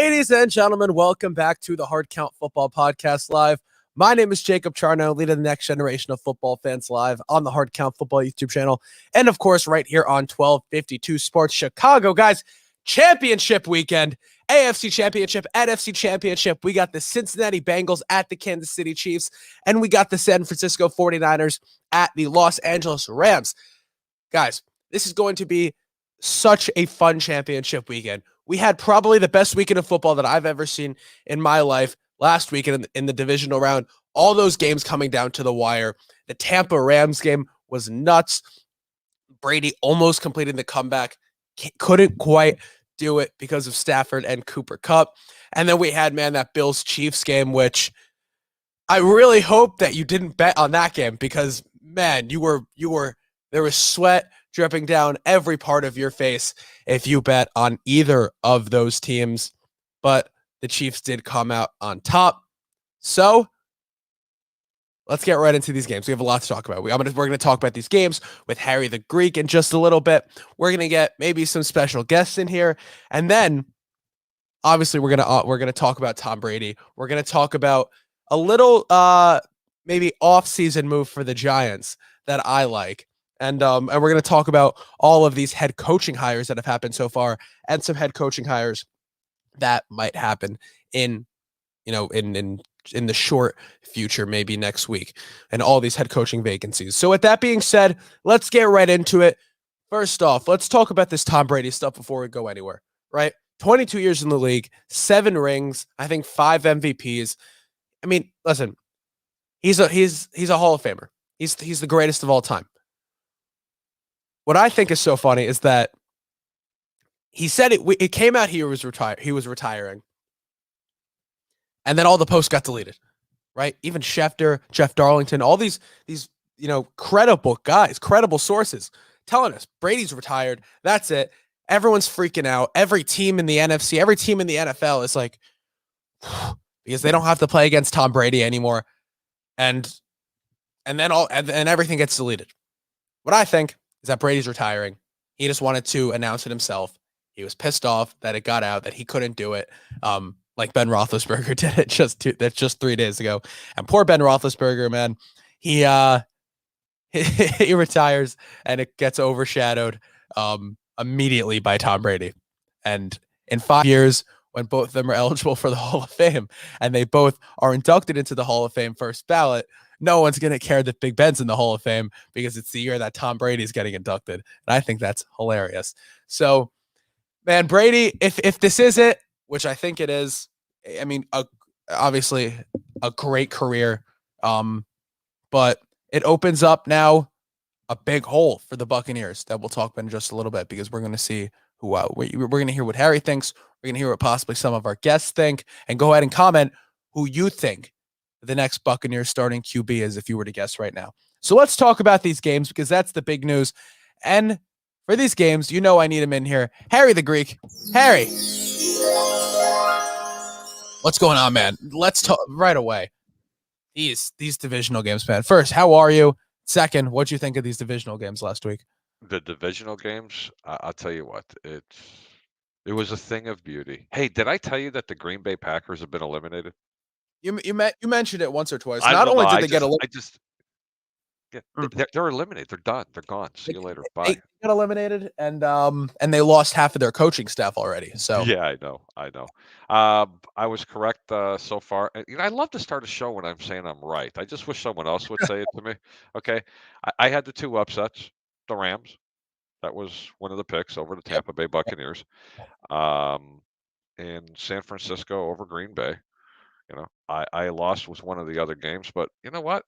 Ladies and gentlemen, welcome back to the Hard Count Football Podcast Live. My name is Jacob Charnow, leading the next generation of football fans live on the Hard Count Football YouTube channel. And of course, right here on 1252 Sports Chicago. Guys, championship weekend, AFC Championship, NFC Championship. We got the Cincinnati Bengals at the Kansas City Chiefs, and we got the San Francisco 49ers at the Los Angeles Rams. Guys, this is going to be such a fun championship weekend. We had probably the best weekend of football that I've ever seen in my life last weekend in the divisional round. All those games coming down to the wire. The Tampa Rams game was nuts. Brady almost completed the comeback. Couldn't quite do it because of Stafford and Cooper Kupp. And then we had, that Bills-Chiefs game, which I really hope that you didn't bet on that game because, there was sweat dripping down every part of your face if you bet on either of those teams. But the Chiefs did come out on top. So let's get right into these games. We have a lot to talk about. We're going to talk about these games with Harry the Greek in just a little bit. We're going to get maybe some special guests in here. And then obviously we're going to talk about Tom Brady. We're going to talk about a little maybe off-season move for the Giants that I like. And we're going to talk about all of these head coaching hires that have happened so far and some head coaching hires that might happen in the short future, maybe next week, and all these head coaching vacancies. So with that being said, let's get right into it. First off, let's talk about this Tom Brady stuff before we go anywhere, right? 22 years in the league, 7 rings, I think 5 MVPs. I mean, listen, he's a Hall of Famer. He's the greatest of all time. What I think is so funny is that he said it came out he was retiring. And then all the posts got deleted, right? Even Schefter, Jeff Darlington, all these credible guys, credible sources telling us Brady's retired. That's it. Everyone's freaking out. Every team in the NFC, every team in the NFL is like, because they don't have to play against Tom Brady anymore. And then everything gets deleted. What I think is that Brady's retiring. He just wanted to announce it himself. He was pissed off that it got out, that he couldn't do it. Like Ben Roethlisberger did it just 3 days ago. And poor Ben Roethlisberger, man, he he retires and it gets overshadowed immediately by Tom Brady. And in 5 years, when both of them are eligible for the Hall of Fame and they both are inducted into the Hall of Fame first ballot, no one's going to care that Big Ben's in the Hall of Fame because it's the year that Tom Brady's getting inducted. And I think that's hilarious. So, man, Brady, if this is it, which I think it is, I mean, obviously a great career, but it opens up now a big hole for the Buccaneers that we'll talk about in just a little bit because we're going to see who we're going to hear what Harry thinks. We're going to hear what possibly some of our guests think, and go ahead and comment who you think the next Buccaneers starting QB is if you were to guess right now. So let's talk about these games because that's the big news. And for these games, I need him in here. Harry the Greek. Harry. What's going on, man? Let's talk right away. These divisional games, man. First, how are you? Second, what'd you think of these divisional games last week? The divisional games, I'll tell you what, it was a thing of beauty. Hey, did I tell you that the Green Bay Packers have been eliminated? You mentioned it once or twice. I Not don't only know. did they get eliminated, they're eliminated. They're done. They're gone. See you later. Bye. They got eliminated, and they lost half of their coaching staff already. So yeah, I know. I was correct so far. I love to start a show when I'm saying I'm right. I just wish someone else would say it to me. Okay, I had the 2 upsets. The Rams. That was one of the picks over the Tampa Bay Buccaneers. And San Francisco over Green Bay. I lost with one of the other games, but you know what?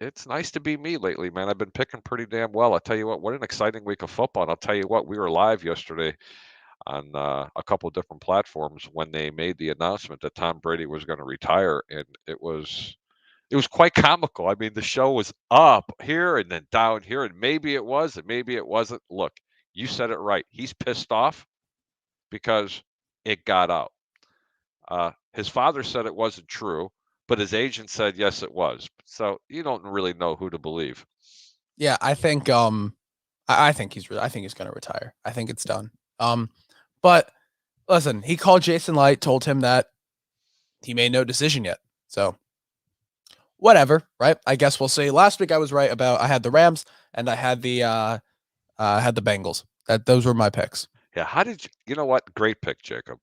It's nice to be me lately, man. I've been picking pretty damn well. I'll tell you what an exciting week of football. And I'll tell you what, we were live yesterday on a couple of different platforms when they made the announcement that Tom Brady was going to retire, and it was quite comical. I mean, the show was up here and then down here, and maybe it was and maybe it wasn't. Look, you said it right. He's pissed off because it got out. His father said it wasn't true, but his agent said yes, it was. So you don't really know who to believe. yeah, I think I think he's going to retire. I think it's done. But Listen, he called Jason Light, told him that he made no decision yet. So whatever, right? I guess we'll see. Last week I was right about I had the Rams and I had the Bengals. Those were my picks. Yeah, how did you know what? Great pick, Jacob.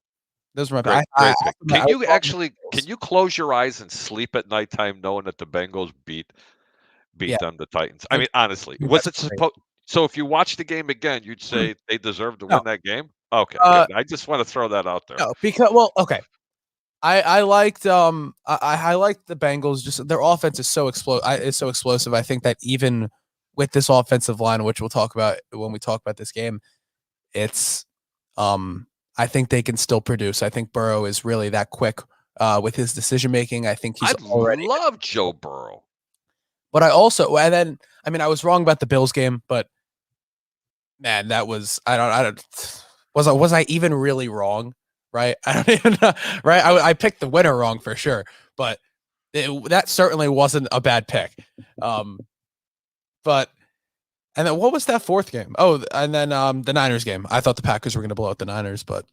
Those were my Great, I great pick. I Can was you wrong with actually the can Bengals. you close your eyes and sleep at nighttime knowing that the Bengals beat Yeah, them, the Titans? I that's mean, honestly, was that's it great. supposed? So if you watch the game again, you'd say they deserved to No, win that game? Okay, uh, good. I just want to throw that out there. no, because well, okay. I liked I liked the Bengals. Just their offense is so explosive. I think that even with this offensive line, which we'll talk about when we talk about this game, it's I think they can still produce. I think Burrow is really that quick with his decision making. I think he's I already. love Joe Burrow. But I also and then I mean I was wrong about the Bills game, but man, that was I don't was I even really wrong? Right? I don't even know. Right? I picked the winner wrong for sure, but that certainly wasn't a bad pick. Um, but and then what was that fourth game? Oh, and then the Niners game. I thought the Packers were going to blow out the Niners, but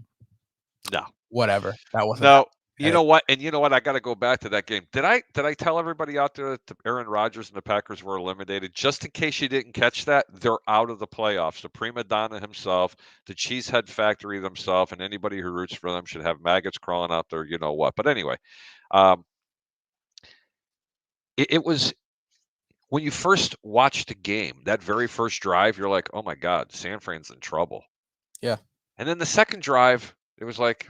No, whatever. That wasn't no. You that. know what? And you know what? I got to go back to that game. Did I tell everybody out there that Aaron Rodgers and the Packers were eliminated? Just in case you didn't catch that, they're out of the playoffs. The prima donna himself, the Cheesehead Factory themselves, and anybody who roots for them should have maggots crawling out there. You know what? But anyway, um, it was when you first watched the game, that very first drive, you're like, oh my God, San Fran's in trouble. Yeah. And then the second drive, it was like,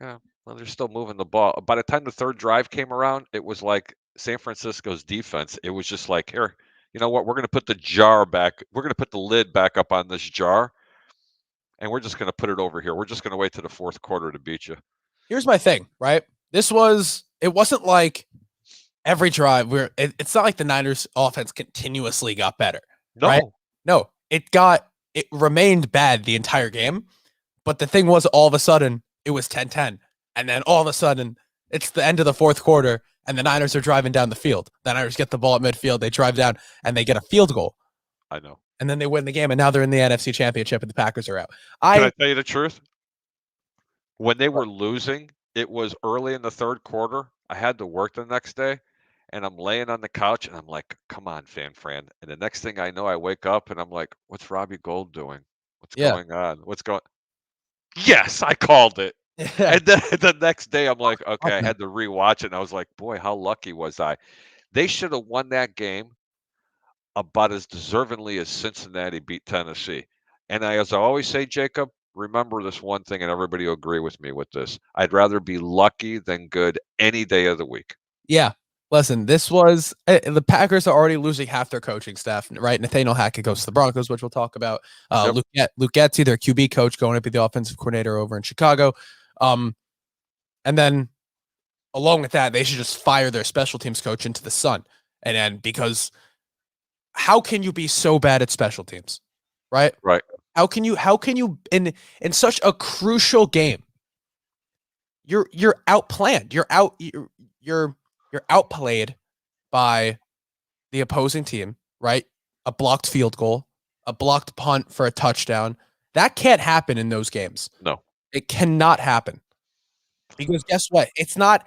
yeah, well, they're still moving the ball. By the time the third drive came around, it was like San Francisco's defense. It was just like, here, you know what? We're going to put the jar back. We're going to put the lid back up on this jar, and we're just going to put it over here. We're just going to wait to the fourth quarter to beat you. Here's my thing, right? It wasn't like every drive it's not like the Niners offense continuously got better, right? No, No, it remained bad the entire game. But the thing was, all of a sudden, it was 10-10. And then all of a sudden, it's the end of the fourth quarter, and the Niners are driving down the field. The Niners get the ball at midfield, they drive down, and they get a field goal. I know. And then they win the game, and now they're in the NFC Championship, and the Packers are out. Can I tell you the truth? When they were losing, it was early in the third quarter. I had to work the next day, and I'm laying on the couch, and I'm like, "Come on, Fran." And the next thing I know, I wake up, and I'm like, "What's Robbie Gold doing? What's Yeah. going on? What's going?" Yes, I called it. Yeah. And then the next day, I'm like, okay, I had to rewatch it, and I was like, boy, how lucky was I? They should have won that game about as deservingly as Cincinnati beat Tennessee. And as I always say, Jacob, remember this one thing, and everybody will agree with me with this. I'd rather be lucky than good any day of the week. Yeah. Listen, the Packers are already losing half their coaching staff, right? Nathaniel Hackett goes to the Broncos, which we'll talk about. Yep. Luke Getsy, their QB coach, going to be the offensive coordinator over in Chicago. And then along with that, they should just fire their special teams coach into the sun. And then because how can you be so bad at special teams? Right? Right. How can you in such a crucial game? You're outplanned. You're outplayed by the opposing team, right? A blocked field goal, a blocked punt for a touchdown. That can't happen in those games. No. It cannot happen. Because guess what? It's not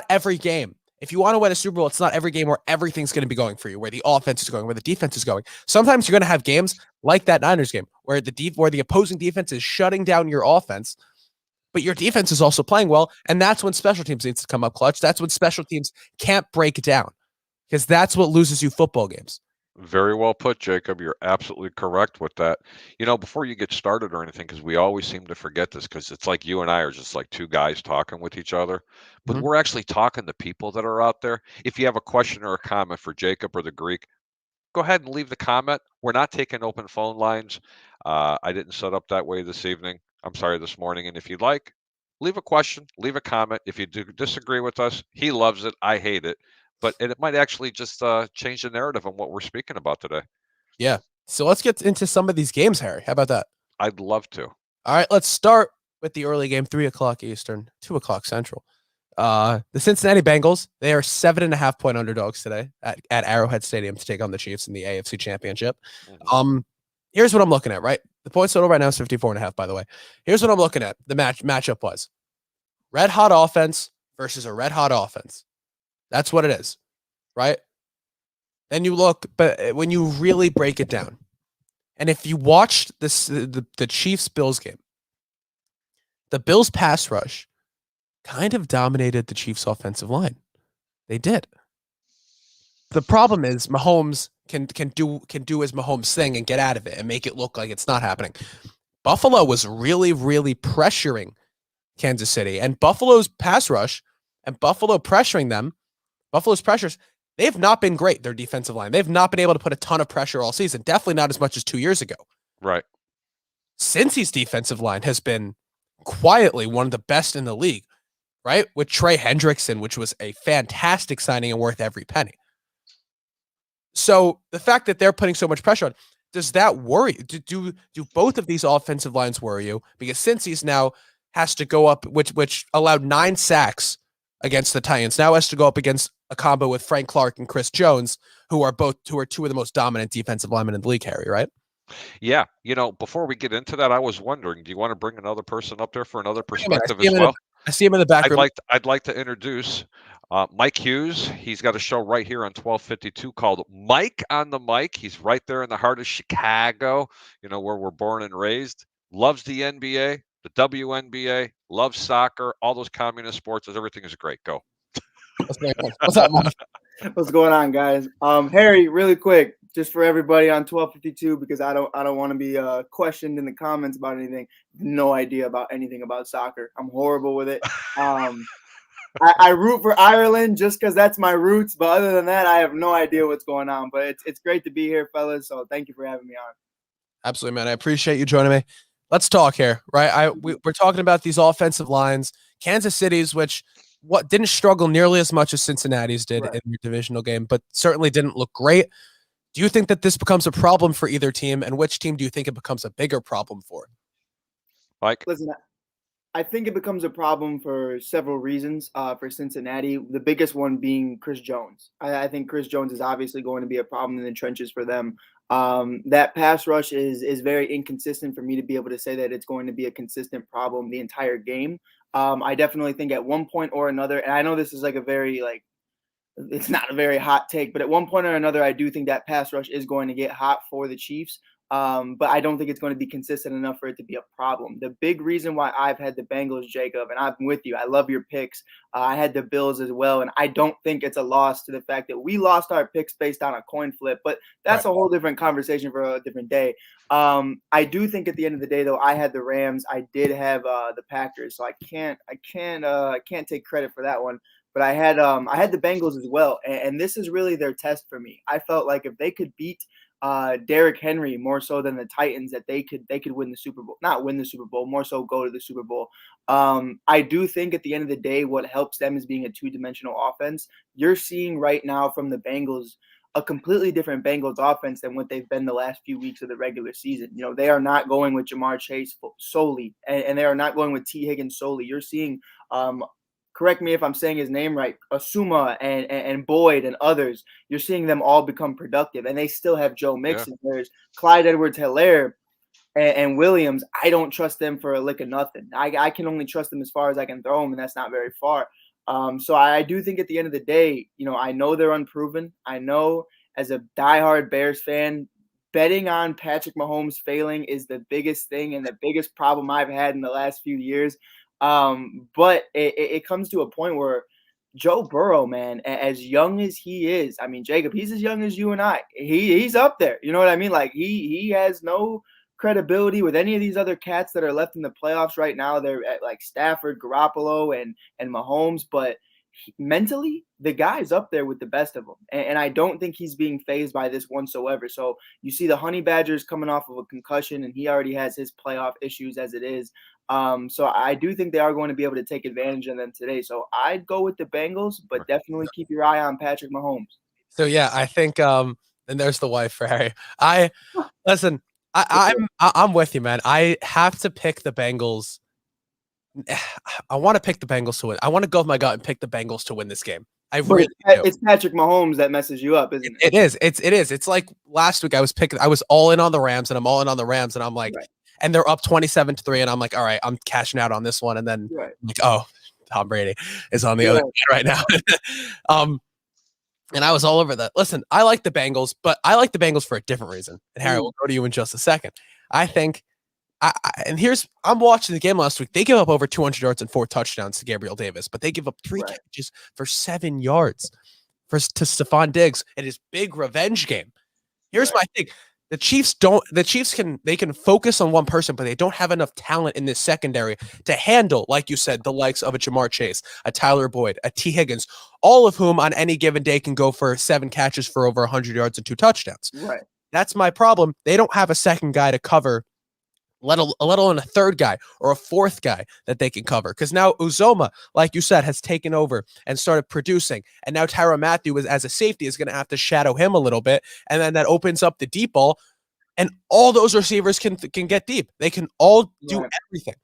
every game. If you want to win a Super Bowl, it's not every game where everything's going to be going for you, where the offense is going, where the defense is going. Sometimes you're going to have games like that Niners game where the opposing defense is shutting down your offense, but your defense is also playing well, and that's when special teams needs to come up clutch. That's when special teams can't break down, because that's what loses you football games. Very well put, Jacob. You're absolutely correct with that. You know, before you get started or anything, because we always seem to forget this, because it's like you and I are just like two guys talking with each other, but Mhm. we're actually talking to people that are out there. If you have a question or a comment for Jacob or the Greek, go ahead and leave the comment. We're not taking open phone lines. I didn't set up that way this evening. I'm sorry, this morning. And if you'd like, leave a question, leave a comment. If you do disagree with us, he loves it. I hate it. But it might actually just change the narrative on what we're speaking about today. Yeah. So let's get into some of these games, Harry. How about that? I'd love to. All right, let's start with the early game, 3:00 Eastern, 2:00 Central. The Cincinnati Bengals, they are 7.5-point underdogs today at Arrowhead Stadium to take on the Chiefs in the AFC Championship. Mhm. here's what I'm looking at, right? The point total right now is 54.5, by the way. Here's what I'm looking at. The matchup was red hot offense versus a red hot offense. That's what it is, right? Then you look, but when you really break it down, and if you watched the Chiefs Bills game, the Bills pass rush kind of dominated the Chiefs offensive line. They did. The problem is Mahomes can do his Mahomes thing and get out of it and make it look like it's not happening. Buffalo was really, really pressuring Kansas City, and Buffalo's pass rush and Buffalo pressuring them, Buffalo's pressures, they've not been great, their defensive line. They've not been able to put a ton of pressure all season, definitely not as much as 2 years ago. Right. Cincy's defensive line has been quietly one of the best in the league, right? With Trey Hendrickson, which was a fantastic signing and worth every penny. So the fact that they're putting so much pressure on, does that worry? Do both of these offensive lines worry you? Because Cincy's now has to go up, which allowed 9 sacks against the Titans, now has to go up against a combo with Frank Clark and Chris Jones, who are two of the most dominant defensive linemen in the league, Harry, right? Yeah. Before we get into that, I was wondering, do you want to bring another person up there for another perspective as well? I see him in the back room. I'd like to introduce Mike Hughes. He's got a show right here on 1252 called Mike on the Mic. He's right there in the heart of Chicago, where we're born and raised. Loves the NBA, the WNBA, loves soccer, all those communist sports. Everything is great. Go. What's up, Mike? What's going on, guys? Harry, really quick, just for everybody on 1252, because I don't want to be questioned in the comments about anything. No idea about anything about soccer. I'm horrible with it. I root for Ireland just because that's my roots, but other than that, I have no idea what's going on. But it's great to be here, fellas. So thank you for having me on. Absolutely, man. I appreciate you joining me. Let's talk here, right? We're talking about these offensive lines. Kansas City's, which didn't struggle nearly as much as Cincinnati's did in your divisional game, but certainly didn't look great. Do you think that this becomes a problem for either team, and which team do you think it becomes a bigger problem for? Mike? Listen, I think it becomes a problem for several reasons for Cincinnati, the biggest one being Chris Jones. I think Chris Jones is obviously going to be a problem in the trenches for them. That pass rush is very inconsistent for me to be able to say that it's going to be a consistent problem the entire game. I definitely think at one point or another, and I know this is like a very it's not a very hot take, but at one point or another, I do think that pass rush is going to get hot for the Chiefs. But I don't think it's going to be consistent enough for it to be a problem. The big reason why I've had the Bengals, Jacob, and I'm with you. I love your picks. I had the Bills as well, and I don't think it's a loss to the fact that we lost our picks based on a coin flip. But that's a whole different conversation for a different day. I do think at the end of the day, though, I had the Rams. I did have the Packers, so I can't take credit for that one. But I had the Bengals as well, and this is really their test for me. I felt like if they could beat Derrick Henry more so than the Titans, that they could win the Super Bowl, not win the Super Bowl, more so go to the Super Bowl. I do think at the end of the day, what helps them is being a two-dimensional offense. You're seeing right now from the Bengals a completely different Bengals offense than what they've been the last few weeks of the regular season. They are not going with Jamar Chase solely, and they are not going with T. Higgins solely. You're seeing correct me if I'm saying his name right, Asuma and Boyd and others, you're seeing them all become productive. And they still have Joe Mixon. Yeah. There's Clyde Edwards-Helaire and Williams. I don't trust them for a lick of nothing. I can only trust them as far as I can throw them, and that's not very far. So I do think at the end of the day, I know they're unproven. I know as a diehard Bears fan, betting on Patrick Mahomes failing is the biggest thing and the biggest problem I've had in the last few years. But it comes to a point where Joe Burrow, man, as young as he is, I mean, Jacob, he's as young as you and I. He's up there. You know what I mean? Like he has no credibility with any of these other cats that are left in the playoffs right now. They're at like Stafford, Garoppolo, and Mahomes, but mentally, the guy's up there with the best of them. And I don't think he's being fazed by this whatsoever. So you see the Honey Badgers coming off of a concussion, and he already has his playoff issues as it is. So I do think they are going to be able to take advantage of them today. So I'd go with the Bengals, but definitely keep your eye on Patrick Mahomes. So yeah, I think and there's the wife for Harry. I'm with you, man. I have to pick the Bengals. I want to pick the Bengals to win. I want to go with my gut and pick the Bengals to win this game. I But really do. it's Patrick Mahomes that messes you up, isn't it? It is. It is. It's like last week I was all in on the Rams, and I'm all in on the Rams, and I'm like, Right. and they're up 27-3, and I'm like, all right, I'm cashing out on this one, and then Right. I'm like, oh, Tom Brady is on the other side right now. And I was all over that. Listen, I like the Bengals, but I like the Bengals for a different reason. And Harry, we'll go to you in just a second. I think, I'm watching the game last week. They give up over 200 yards and 4 touchdowns to Gabriel Davis, but they give up 3 catches for 7 yards to Stephon Diggs in his big revenge game. Here's my thing. The Chiefs can focus on one person, but they don't have enough talent in this secondary to handle, like you said, the likes of a Jamar Chase, a Tyler Boyd, a T. Higgins, all of whom on any given day can go for 7 catches for over 100 yards and 2 touchdowns. Right. That's my problem. They don't have a second guy to cover, let alone a third guy or a fourth guy that they can cover. Because now Uzoma, like you said, has taken over and started producing. And now Tyrann Mathieu, as a safety, is going to have to shadow him a little bit. And then that opens up the deep ball. And all those receivers can get deep. They can all do everything.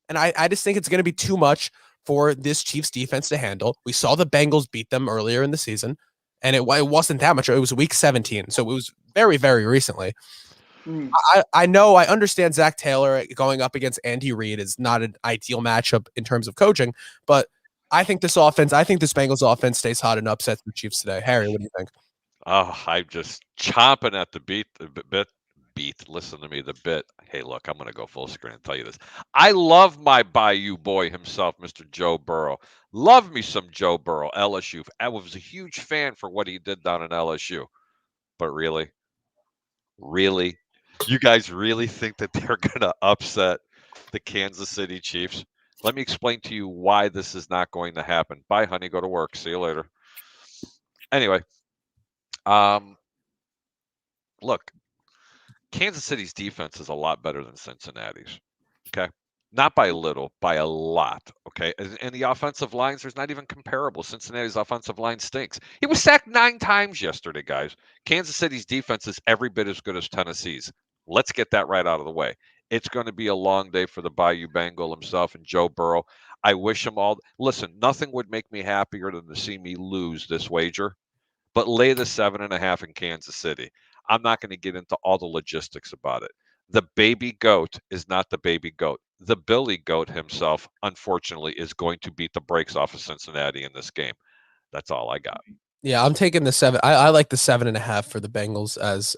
And I just think it's going to be too much for this Chiefs defense to handle. We saw the Bengals beat them earlier in the season. And it wasn't that much. It was week 17. So it was very, very recently. I know, I understand Zach Taylor going up against Andy Reid is not an ideal matchup in terms of coaching, but I think this Bengals offense stays hot and upsets the Chiefs today. Harry, what do you think? Oh, I'm just chomping at the bit. Listen to me, the bit. Hey, look, I'm going to go full screen and tell you this. I love my Bayou boy himself, Mr. Joe Burrow. Love me some Joe Burrow, LSU. I was a huge fan for what he did down in LSU. But really, you guys really think that they're going to upset the Kansas City Chiefs? Let me explain to you why this is not going to happen. Bye, honey. Go to work. See you later. Anyway, look, Kansas City's defense is a lot better than Cincinnati's. Okay. Not by a little, by a lot. Okay. And the offensive lines, there's not even comparable. Cincinnati's offensive line stinks. He was sacked 9 times yesterday, guys. Kansas City's defense is every bit as good as Tennessee's. Let's get that right out of the way. It's going to be a long day for the Bayou Bengal himself and Joe Burrow. I wish him all. Listen, nothing would make me happier than to see me lose this wager, but lay the 7.5 in Kansas City. I'm not going to get into all the logistics about it. The baby goat is not the baby goat. The Billy Goat himself, unfortunately, is going to beat the brakes off of Cincinnati in this game. That's all I got. Yeah, I'm taking the 7. I like the 7.5 for the Bengals as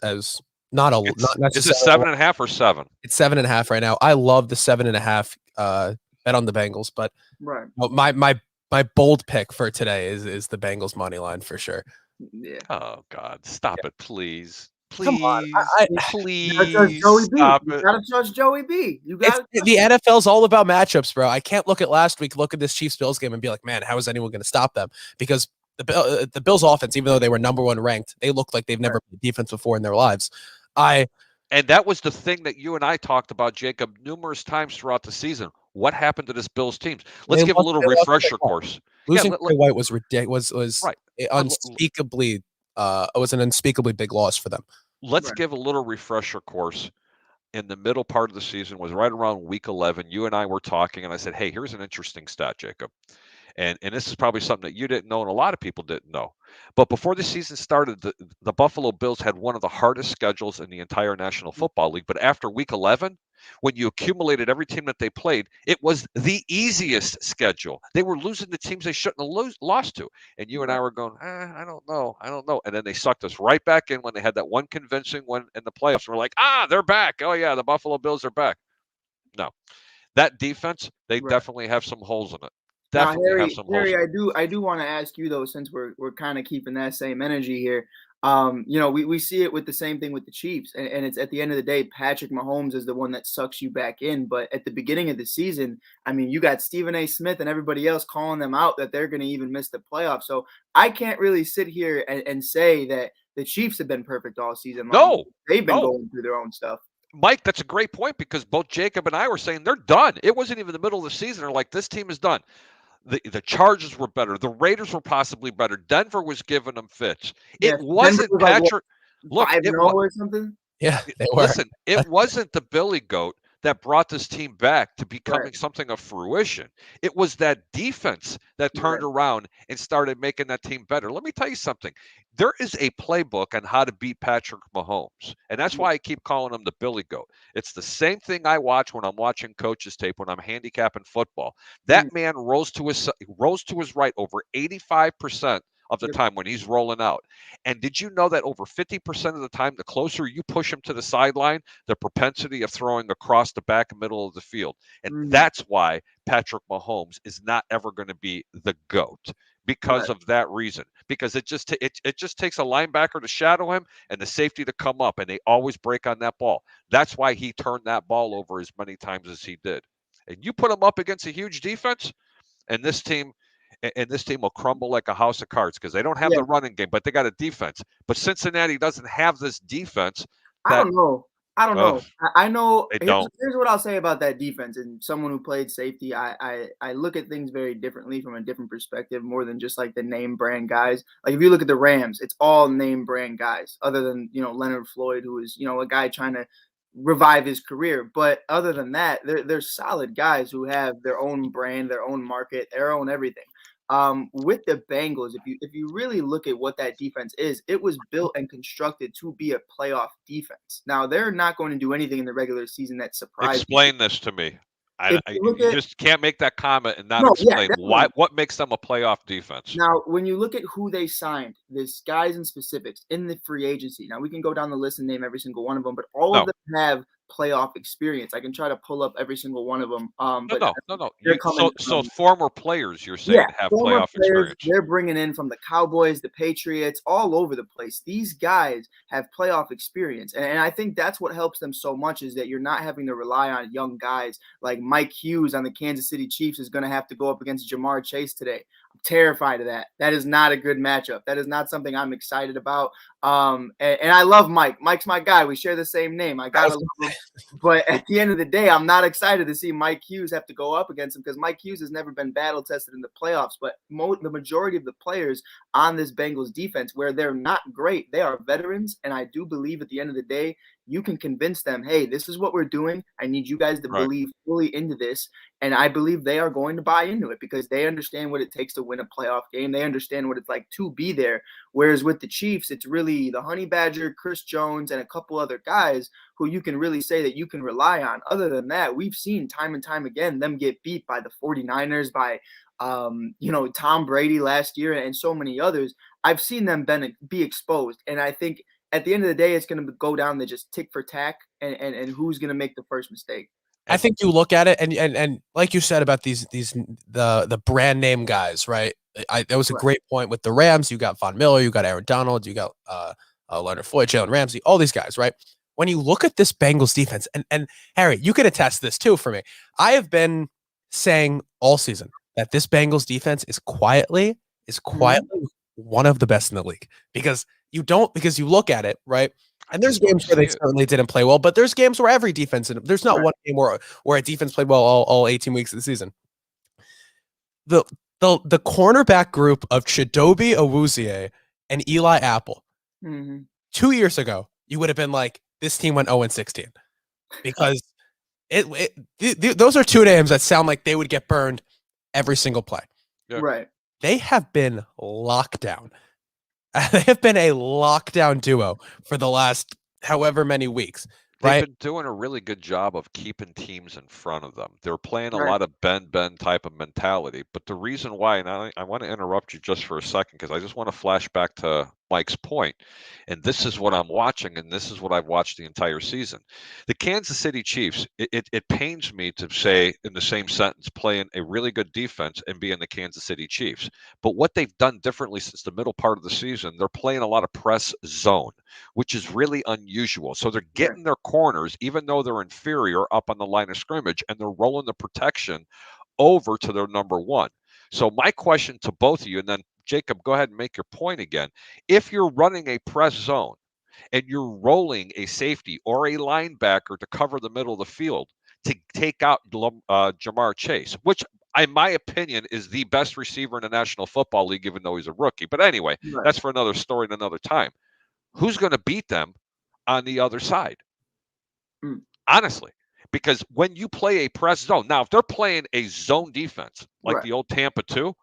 not Is it 7.5 or 7? It's 7.5 right now. I love the 7.5 bet on the Bengals, but my bold pick for today is the Bengals money line for sure. Yeah. Oh God, stop it, please. Come on. Please stop it. You gotta trust Joey B. The NFL's all about matchups, bro. I can't look at last week, look at this Chiefs-Bills game and be like, man, how is anyone going to stop them? Because the Bills offense, even though they were number 1 ranked, they look like they've never played defense before in their lives. And that was the thing that you and I talked about, Jacob, numerous times throughout the season. What happened to this Bills team? Let's give a little refresher course. Losing Trey White was ridiculous. Was unspeakably. It was an unspeakably big loss for them. Let's give a little refresher course. In the middle part of the season was right around week 11. You and I were talking, and I said, hey, here's an interesting stat, Jacob. And this is probably something that you didn't know and a lot of people didn't know. But before the season started, the Buffalo Bills had one of the hardest schedules in the entire National Football League. But after week 11, when you accumulated every team that they played, it was the easiest schedule. They were losing the teams they shouldn't have lost to. And you and I were going, I don't know. And then they sucked us right back in when they had that one convincing one in the playoffs. We're like, they're back. Oh, yeah, the Buffalo Bills are back. No. That defense, they definitely have some holes in it. Now, Harry, I do want to ask you though, since we're kind of keeping that same energy here. We see it with the same thing with the Chiefs, and it's at the end of the day, Patrick Mahomes is the one that sucks you back in. But at the beginning of the season, I mean, you got Stephen A. Smith and everybody else calling them out that they're going to even miss the playoffs. So I can't really sit here and say that the Chiefs have been perfect all season long. No, they've been going through their own stuff. Mike, that's a great point because both Jacob and I were saying they're done. It wasn't even the middle of the season. They're like, this team is done. The Chargers were better. The Raiders were possibly better. Denver was giving them fits. Yeah, it wasn't Patrick. Look, it was or something. Yeah, they were. Listen, it wasn't the Billy Goat that brought this team back to becoming Right. something of fruition. It was that defense that turned Right. around and started making that team better. Let me tell you something. There is a playbook on how to beat Patrick Mahomes, and that's why I keep calling him the Billy Goat. It's the same thing I watch when I'm watching coaches tape when I'm handicapping football. That Mm. man rose to his right over 85% of the Yep. time when he's rolling out. And did you know that over 50% of the time, the closer you push him to the sideline, the propensity of throwing across the back and middle of the field. And Mm. that's why Patrick Mahomes is not ever going to be the GOAT because Right. of that reason. Because it just takes a linebacker to shadow him and the safety to come up, and they always break on that ball. That's why he turned that ball over as many times as he did. And you put him up against a huge defense, and this team will crumble like a house of cards because they don't have Yeah. the running game, but they got a defense. But Cincinnati doesn't have this defense I that don't know. I don't know. I know. they Here's, don't. here's what I'll say about that defense. And someone who played safety, I look at things very differently from a different perspective, more than just like the name brand guys. Like if you look at the Rams, it's all name brand guys, other than Leonard Floyd, who is a guy trying to revive his career. But other than that, they're solid guys who have their own brand, their own market, their own everything. With the Bengals, if you really look at what that defense is, it was built and constructed to be a playoff defense. Now they're not going to do anything in the regular season that surprises you. Explain this to me. If you look You at just can't make that comment and not no, yeah, explain definitely. what makes them a playoff defense. Now, when you look at who they signed, this guys and specifics in the free agency. Now we can go down the list and name every single one of them, but all of No, them have playoff experience. I can try to pull up every single one of them. But no. they're coming So from former players you're yeah, saying have former playoff players experience. they're bringing in from the Cowboys, the Patriots, all over the place. These guys have playoff experience, and I think that's what helps them so much is that you're not having to rely on young guys like Mike Hughes on the Kansas City Chiefs is going to have to go up against Jamar Chase today. I'm terrified of that. That is not a good matchup. That is not something I'm excited about. And I love Mike. Mike's my guy. We share the same name. I gotta love him. But at the end of the day, I'm not excited to see Mike Hughes have to go up against him because Mike Hughes has never been battle tested in the playoffs. But the majority of the players on this Bengals defense, where they're not great, they are veterans. And I do believe at the end of the day, you can convince them, hey, this is what we're doing. I need you guys to Right. believe fully into this. And I believe they are going to buy into it because they understand what it takes to win a playoff game. They understand what it's like to be there. Whereas with the Chiefs, it's really the Honey Badger, Chris Jones, and a couple other guys who you can really say that you can rely on. Other than that, we've seen time and time again them get beat by the 49ers, by Tom Brady last year, and so many others. I've seen them be exposed. And I think at the end of the day, it's going to go down to just tick for tack and who's going to make the first mistake. I think you look at it and like you said about the brand name guys, right? That was a Right. great point with the Rams. You got Von Miller, you got Aaron Donald, you got Leonard Floyd, Jalen Ramsey, all these guys, right? When you look at this Bengals defense, and Harry, you can attest this too for me. I have been saying all season that this Bengals defense is quietly one of the best in the league because you look at it, right? And there's games where they certainly didn't play well, but there's games where every defense, there's not one game where a defense played well all 18 weeks of the season. The cornerback group of Chidobe Awuzie and Eli Apple, 2 years ago, you would have been like, this team went 0-16 because those are two names that sound like they would get burned every single play. Yeah. Right. They have been locked down. They have been a lockdown duo for the last however many weeks. They've been doing a really good job of keeping teams in front of them. They're playing a lot of bend type of mentality. But the reason why, and I want to interrupt you just for a second because I just want to flash back to Mike's point. And this is what I'm watching, and this is what I've watched the entire season. The Kansas City Chiefs, it pains me to say in the same sentence, playing a really good defense and being the Kansas City Chiefs. But what they've done differently since the middle part of the season, they're playing a lot of press zone, which is really unusual. So they're getting their corners, even though they're inferior, up on the line of scrimmage, and they're rolling the protection over to their number one. So my question to both of you, and then Jacob, go ahead and make your point again. If you're running a press zone and you're rolling a safety or a linebacker to cover the middle of the field to take out Jamar Chase, which in my opinion is the best receiver in the National Football League, even though he's a rookie. But anyway, that's for another story and another time. Who's going to beat them on the other side? Honestly, Because when you play a press zone, now if they're playing a zone defense like Right. the old Tampa 2,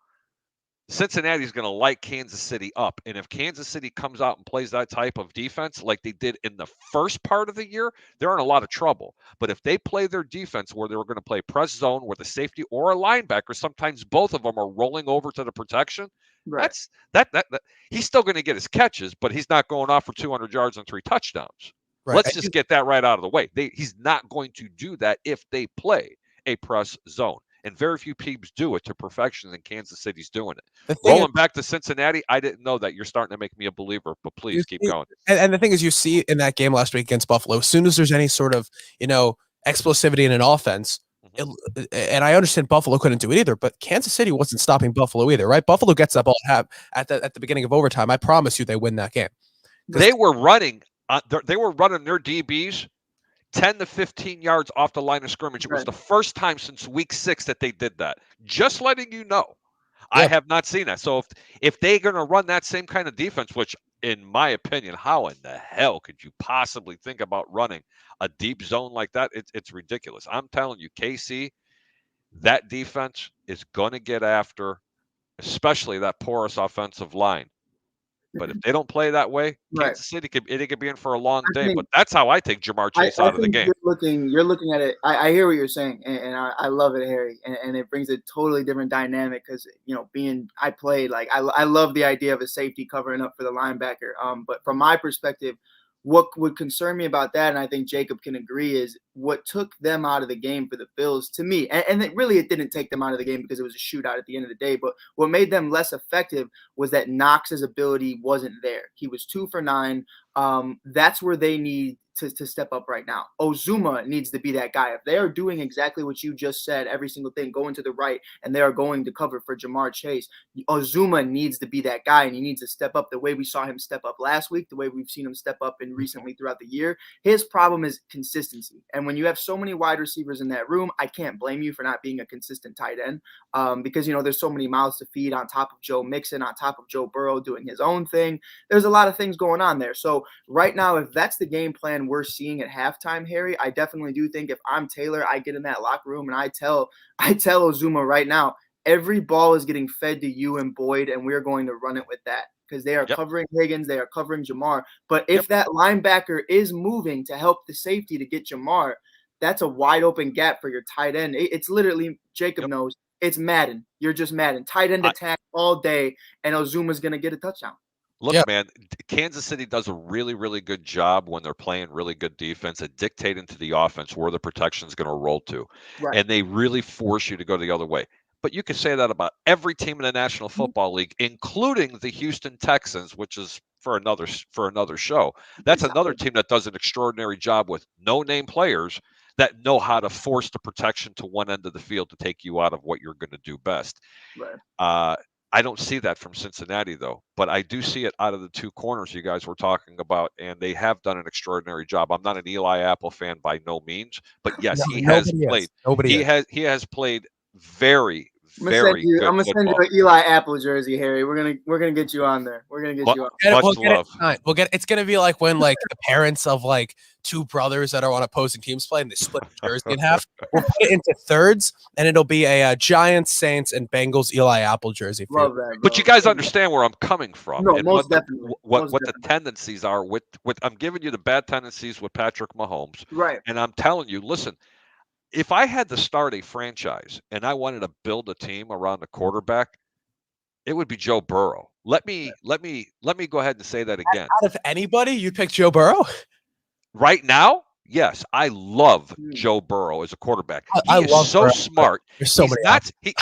Cincinnati's going to light Kansas City up. And if Kansas City comes out and plays that type of defense like they did in the first part of the year, they're in a lot of trouble. But if they play their defense where they were going to play press zone where the safety or a linebacker, sometimes both of them are rolling over to the protection, Right. that he's still going to get his catches, but he's not going off for 200 yards and 3 touchdowns. Right. Let's just get that right out of the way. He's not going to do that if they play a press zone. And very few teams do it to perfection, and Kansas City's doing it. Rolling back to Cincinnati, I didn't know that. You're starting to make me a believer, but please keep going. And the thing is, you see in that game last week against Buffalo, as soon as there's any sort of, explosivity in an offense, and I understand Buffalo couldn't do it either, but Kansas City wasn't stopping Buffalo either, right? Buffalo gets that ball at the beginning of overtime. I promise you they win that game. They were running their DBs 10 to 15 yards off the line of scrimmage. It was the first time since week 6 that they did that. Just letting you know. Yeah. I have not seen that. So if they're going to run that same kind of defense, which in my opinion, how in the hell could you possibly think about running a deep zone like that? It's ridiculous. I'm telling you, KC, that defense is going to get after, especially that porous offensive line. But if they don't play that way, Kansas City could be in for a long day. But that's how I take Jamar Chase out of the game. You're looking at it. I hear what you're saying, and I love it, Harry. And it brings a totally different dynamic because I played I love the idea of a safety covering up for the linebacker. But from my perspective, what would concern me about that, and I think Jacob can agree, is what took them out of the game for the Bills to me. And it didn't take them out of the game because it was a shootout at the end of the day. But what made them less effective was that Knox's ability wasn't there. He was 2 for 9. That's where they need to step up right now. Ozuma needs to be that guy. If they are doing exactly what you just said, every single thing, going to the right, and they are going to cover for Jamar Chase, Ozuma needs to be that guy, and he needs to step up the way we saw him step up last week, the way we've seen him step up in recently throughout the year. His problem is consistency. And when you have so many wide receivers in that room, I can't blame you for not being a consistent tight end because, there's so many mouths to feed on top of Joe Mixon, on top of Joe Burrow doing his own thing. There's a lot of things going on there. So right now, if that's the game plan we're seeing at halftime, Harry, I definitely do think if I'm Taylor, I get in that locker room and I tell Ozuma right now, every ball is getting fed to you and Boyd, and we're going to run it with that because they are covering Higgins, they are covering Jamar. But if that linebacker is moving to help the safety to get Jamar, that's a wide open gap for your tight end. It's literally, Jacob knows, it's Madden. You're just Madden. Tight end attack all day, and Ozuma's going to get a touchdown. Look, man, Kansas City does a really, really good job when they're playing really good defense at dictating to the offense where the protection is going to roll to. Right. And they really force you to go the other way. But you can say that about every team in the National Football League, including the Houston Texans, which is for another show. That's another team that does an extraordinary job with no-name players that know how to force the protection to one end of the field to take you out of what you're going to do best. Right. I don't see that from Cincinnati, though, but I do see it out of the 2 corners you guys were talking about, and they have done an extraordinary job. I'm not an Eli Apple fan by no means, but yes, he has played. He has played very, very good football. I'm gonna send you an Eli Apple jersey, Harry. We're gonna get you on there. We're gonna get you on. Much love. It's gonna be like when the parents of 2 brothers that are on opposing teams play and they split the jersey in half. We'll put it into thirds, and it'll be a Giants, Saints, and Bengals Eli Apple jersey. Love that, bro. But you guys understand where I'm coming from. No, most definitely. What the tendencies are with I'm giving you the bad tendencies with Patrick Mahomes. Right. And I'm telling you, listen, if I had to start a franchise and I wanted to build a team around a quarterback, it would be Joe Burrow. Let me go ahead and say that again. Out of anybody, you'd pick Joe Burrow? Right now, yes, I love Joe Burrow as a quarterback. I love so Burrow. Smart. There's so many.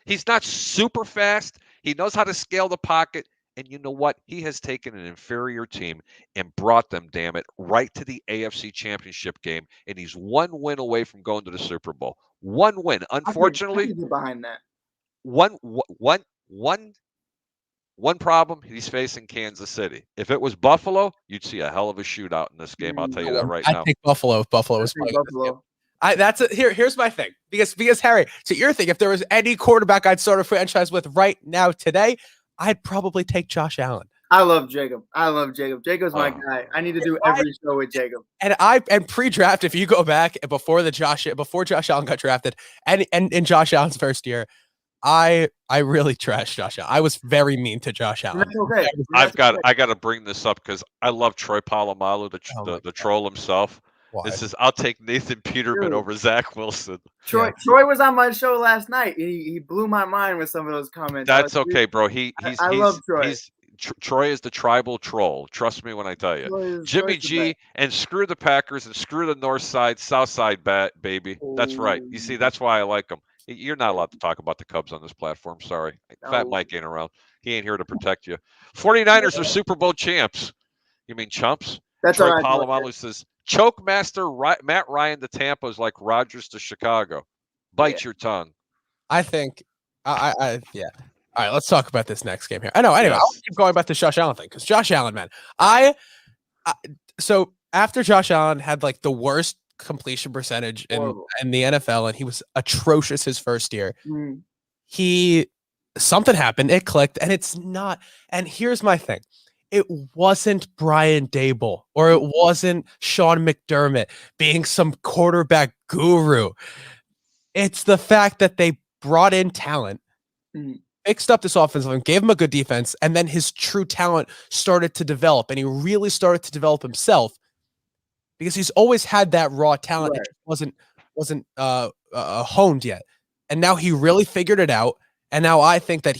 He's not super fast. He knows how to scale the pocket. And you know what? He has taken an inferior team and brought them, damn it, right to the AFC Championship game. And he's 1 win away from going to the Super Bowl. 1 win. Unfortunately, I can get behind that. One problem he's facing Kansas City. If it was Buffalo, you'd see a hell of a shootout in this game. I'll tell you that right now. I think Buffalo. If Buffalo was playing Buffalo. That's it. Here's my thing. Because Harry, to your thing, if there was any quarterback I'd start a franchise with right now today, I'd probably take Josh Allen. I love Jacob. Jacob's my Oh. guy. I need to do every show with Jacob. And pre-draft, if you go back before Josh Allen got drafted, and in Josh Allen's first year, I really trashed Josh Allen. I was very mean to Josh And Allen. that's okay. I got to bring this up because I love Troy Polamalu, the troll himself. Why? It says, I'll take Nathan Peterman over Zach Wilson. Troy was on my show last night. He blew my mind with some of those comments. That's okay, bro. I love Troy. Troy is the tribal troll. Trust me when I tell you. Jimmy G, and screw the Packers and screw the North Side, South Side baby. That's right. You see, that's why I like him. You're not allowed to talk about the Cubs on this platform. Sorry. Fat Mike ain't around. He ain't here to protect you. 49ers are Super Bowl champs. You mean chumps? That's Troy all right. Polamalu says, choke master Matt Ryan to Tampa is like Rodgers to Chicago. Bite your tongue. I think, yeah. All right, let's talk about this next game here. I know. Anyway, I'll keep going back to Josh Allen thing because Josh Allen, man, so after Josh Allen had like the worst completion percentage in the NFL, and he was atrocious his first year. Something happened, it clicked, and it's not. And here's my thing: it wasn't Brian Dable or it wasn't Sean McDermott being some quarterback guru. It's the fact that they brought in talent, fixed up this offensive line, gave him a good defense, and then his true talent started to develop, and he really started to develop himself because he's always had that raw talent. Right. It just wasn't honed yet, and now he really figured it out. And now I think that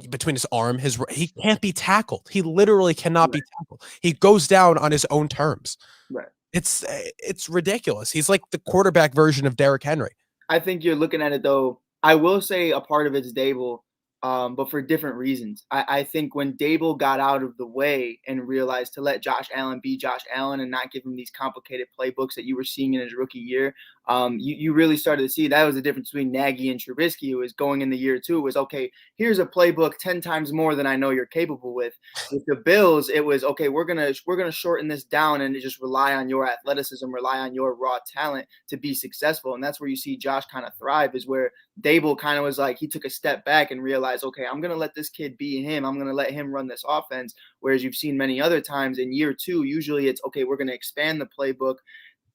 between his arm, he can't be tackled. He literally cannot be tackled. He goes down on his own terms. Right. It's ridiculous. He's like the quarterback version of Derrick Henry. I think you're looking at it though. I will say a part of it's Dable, but for different reasons. I think when Dable got out of the way and realized to let Josh Allen be Josh Allen and not give him these complicated playbooks that you were seeing in his rookie year, you really started to see that was the difference between Nagy and Trubisky. It was going in the year two. It was, okay, here's a playbook 10 times more than I know you're capable with. With the Bills, it was, okay, we're gonna shorten this down and just rely on your athleticism, rely on your raw talent to be successful. And that's where you see Josh kind of thrive, is where Dable kind of was like, he took a step back and realized, okay, I'm going to let this kid be him. I'm going to let him run this offense. Whereas you've seen many other times in year two, usually it's, okay, we're going to expand the playbook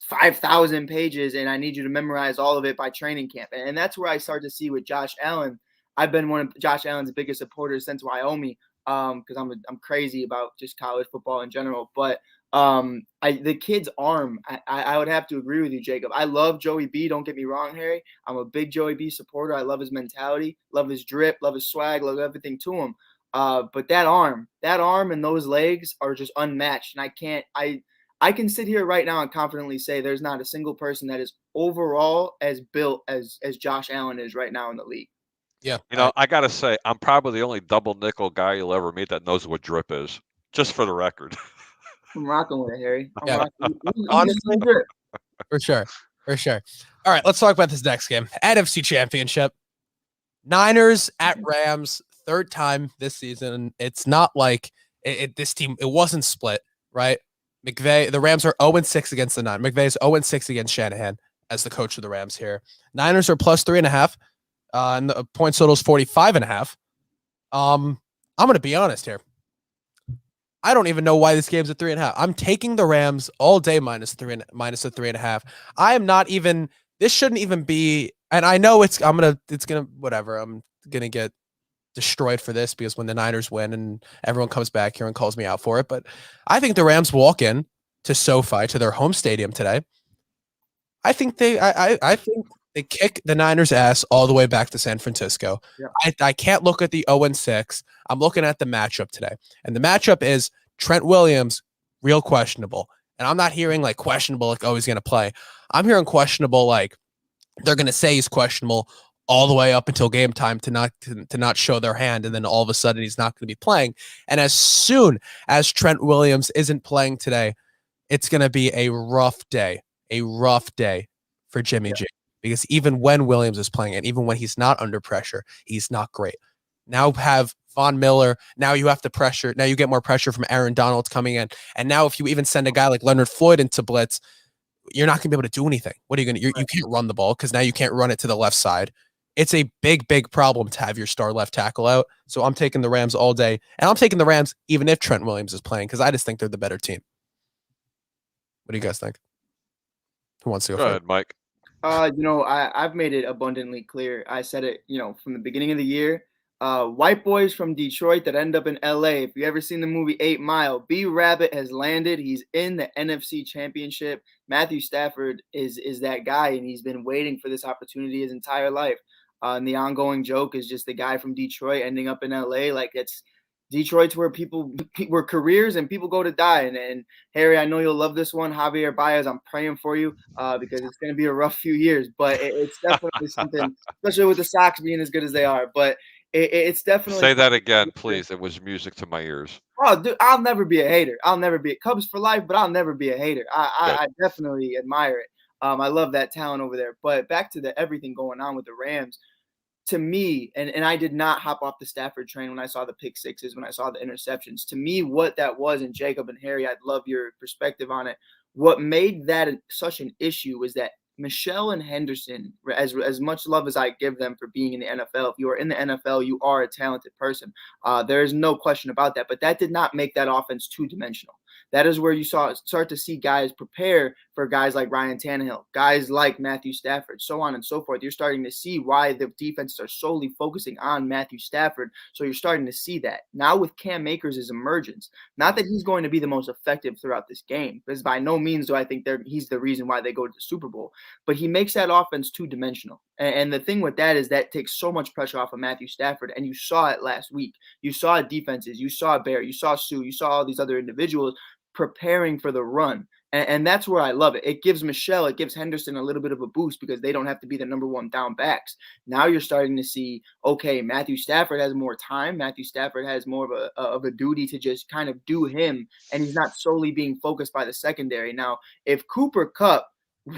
5,000 pages and I need you to memorize all of it by training camp. And that's where I start to see with Josh Allen. I've been one of Josh Allen's biggest supporters since Wyoming, because I'm crazy about just college football in general. But the kid's arm, I would have to agree with you, Jacob. I love Joey B. Don't get me wrong, Harry. I'm a big Joey B supporter. I love his mentality, love his drip, love his swag, love everything to him. But that arm and those legs are just unmatched. And I can sit here right now and confidently say there's not a single person that is overall as built as Josh Allen is right now in the league. Yeah. I got to say, I'm probably the only double nickel guy you'll ever meet that knows what drip is, just for the record. I'm rocking with it, Harry. Honestly, for sure. All right, let's talk about this next game. NFC Championship. Niners at Rams, third time this season. It's not like this team, it wasn't split, right? The Rams are 0-6 against the Niners. McVay is 0-6 against Shanahan as the coach of the Rams here. Niners are plus 3.5. And the point total is 45.5. I'm going to be honest here. I don't even know why this game's at 3.5. I'm taking the Rams all day minus a 3.5. I am not even. This shouldn't even be. And I know whatever. I'm gonna get destroyed for this because when the Niners win and everyone comes back here and calls me out for it, but I think the Rams walk in to SoFi, to their home stadium today. I think I think they kick the Niners' ass all the way back to San Francisco. Yeah. I can't look at the 0-6. I'm looking at the matchup today. And the matchup is Trent Williams, real questionable. And I'm not hearing like questionable, like, oh, he's going to play. I'm hearing questionable, like they're going to say he's questionable all the way up until game time to not show their hand. And then all of a sudden he's not going to be playing. And as soon as Trent Williams isn't playing today, it's going to be a rough day for Jimmy G. Because even when Williams is playing and even when he's not under pressure, he's not great. Now have Von Miller. Now you have to pressure. Now you get more pressure from Aaron Donald coming in. And now if you even send a guy like Leonard Floyd into blitz, you're not going to be able to do anything. What are you going to do? You can't run the ball because now you can't run it to the left side. it's a big, big problem to have your star left tackle out. So I'm taking the Rams all day. And I'm taking the Rams even if Trent Williams is playing because I just think they're the better team. What do you guys think? Who wants to go Go first? ahead, Mike. I've made it abundantly clear. I said it, from the beginning of the year. White boys from Detroit that end up in LA. If you ever seen the movie 8 Mile, B Rabbit has landed. He's in the NFC Championship. Matthew Stafford is that guy, and he's been waiting for this opportunity his entire life. And the ongoing joke is just the guy from Detroit ending up in LA. Like it's Detroit's where careers and people go to die. And Harry, I know you'll love this one. Javier Baez, I'm praying for you because it's going to be a rough few years. But it's definitely something, especially with the Sox being as good as they are. But it's definitely Say that again, please. It was music to my ears. Oh, dude, I'll never be a hater. I'll never be Cubs for life, but I'll never be a hater. I definitely admire it. I love that talent over there. But back to the everything going on with the Rams. To me, and I did not hop off the Stafford train when I saw the pick sixes, when I saw the interceptions. To me, what that was, and Jacob and Harry, I'd love your perspective on it. What made that such an issue was that Michelle and Henderson, as much love as I give them for being in the NFL, if you are in the NFL, you are a talented person. There is no question about that. But that did not make that offense two-dimensional. That is where you start to see guys prepare for guys like Ryan Tannehill, guys like Matthew Stafford, so on and so forth. You're starting to see why the defenses are solely focusing on Matthew Stafford. So you're starting to see that. Now with Cam Akers' emergence, not that he's going to be the most effective throughout this game, because by no means do I think he's the reason why they go to the Super Bowl, but he makes that offense two-dimensional. And the thing with that is that takes so much pressure off of Matthew Stafford, and you saw it last week. You saw defenses, you saw Bear, you saw Sue, you saw all these other individuals preparing for the run. And that's where I love it. It gives Michelle, it gives Henderson a little bit of a boost because they don't have to be the number one down backs. Now you're starting to see, okay, Matthew Stafford has more time. Matthew Stafford has more of a duty to just kind of do him, and he's not solely being focused by the secondary. Now, if Cooper Kupp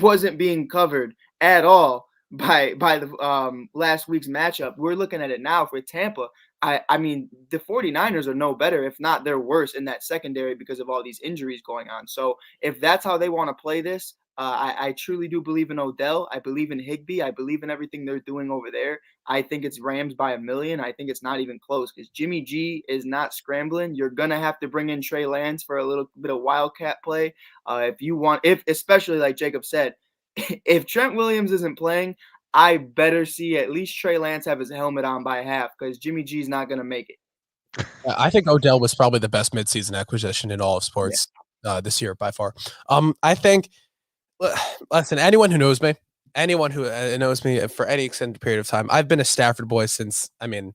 wasn't being covered at all by the last week's matchup, we're looking at it now for Tampa. I mean, the 49ers are no better, if not they're worse in that secondary because of all these injuries going on. So if that's how they want to play this, I truly do believe in Odell. I believe in Higbee. I believe in everything they're doing over there. I think it's Rams by a million. I think it's not even close because Jimmy G is not scrambling. You're going to have to bring in Trey Lance for a little bit of wildcat play. If especially like Jacob said, if Trent Williams isn't playing, I better see at least Trey Lance have his helmet on by half because Jimmy G's not going to make it. I think Odell was probably the best midseason acquisition in all of sports this year by far. I think, listen, anyone who knows me for any extended period of time, I've been a Stafford boy since, it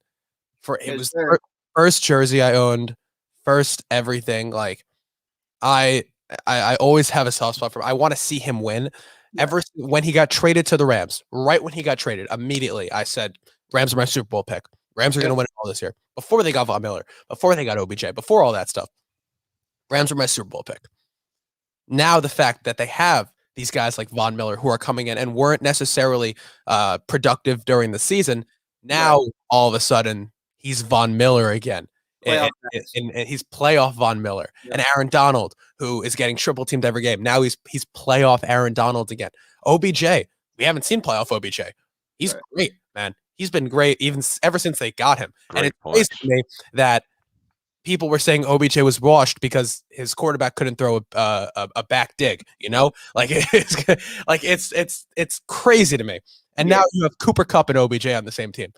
was first jersey I owned, first everything. Like, I always have a soft spot for him. I want to see him win. Ever when he got traded to the Rams, right when he got traded, immediately I said, Rams are my Super Bowl pick. Rams are going to win it all this year. Before they got Von Miller, before they got OBJ, before all that stuff, Rams are my Super Bowl pick. Now the fact that they have these guys like Von Miller who are coming in and weren't necessarily productive during the season, now all of a sudden he's Von Miller again. And he's playoff Von Miller. And Aaron Donald, who is getting triple teamed every game. Now he's playoff Aaron Donald again. OBJ, we haven't seen playoff OBJ. He's great, man. He's been great ever since they got him. And it's crazy to me that people were saying OBJ was washed because his quarterback couldn't throw a back dig, like it's crazy to me. And now you have Cooper Kupp and OBJ on the same team.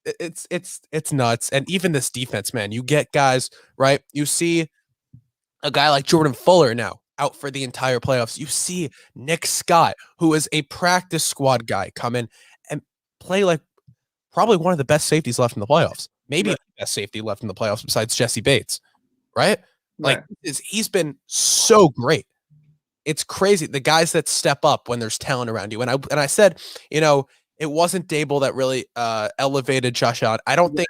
It's nuts. And even this defense, man, you get guys, right? You see a guy like Jordan Fuller now out for the entire playoffs. You see Nick Scott, who is a practice squad guy, come in and play like probably one of the best safeties left in the playoffs. Maybe the best safety left in the playoffs besides Jesse Bates, right? Like he's been so great. It's crazy. The guys that step up when there's talent around you. And I said, it wasn't Dable that really elevated Josh Allen. I don't think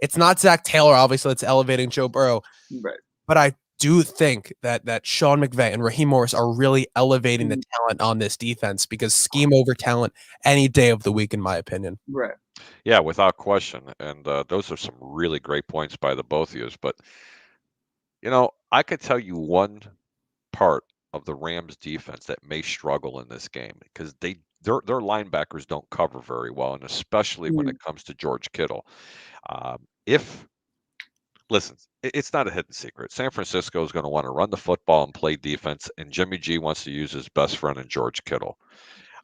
it's not Zach Taylor, obviously, that's elevating Joe Burrow. Right. But I do think that Sean McVay and Raheem Morris are really elevating the talent on this defense because scheme over talent any day of the week, in my opinion. Right. Yeah, without question. And those are some really great points by the both of you. But, I could tell you one part of the Rams defense that may struggle in this game because they their linebackers don't cover very well, and especially when it comes to George Kittle. If Listen, it's not a hidden secret. San Francisco is going to want to run the football and play defense, and Jimmy G wants to use his best friend in George Kittle.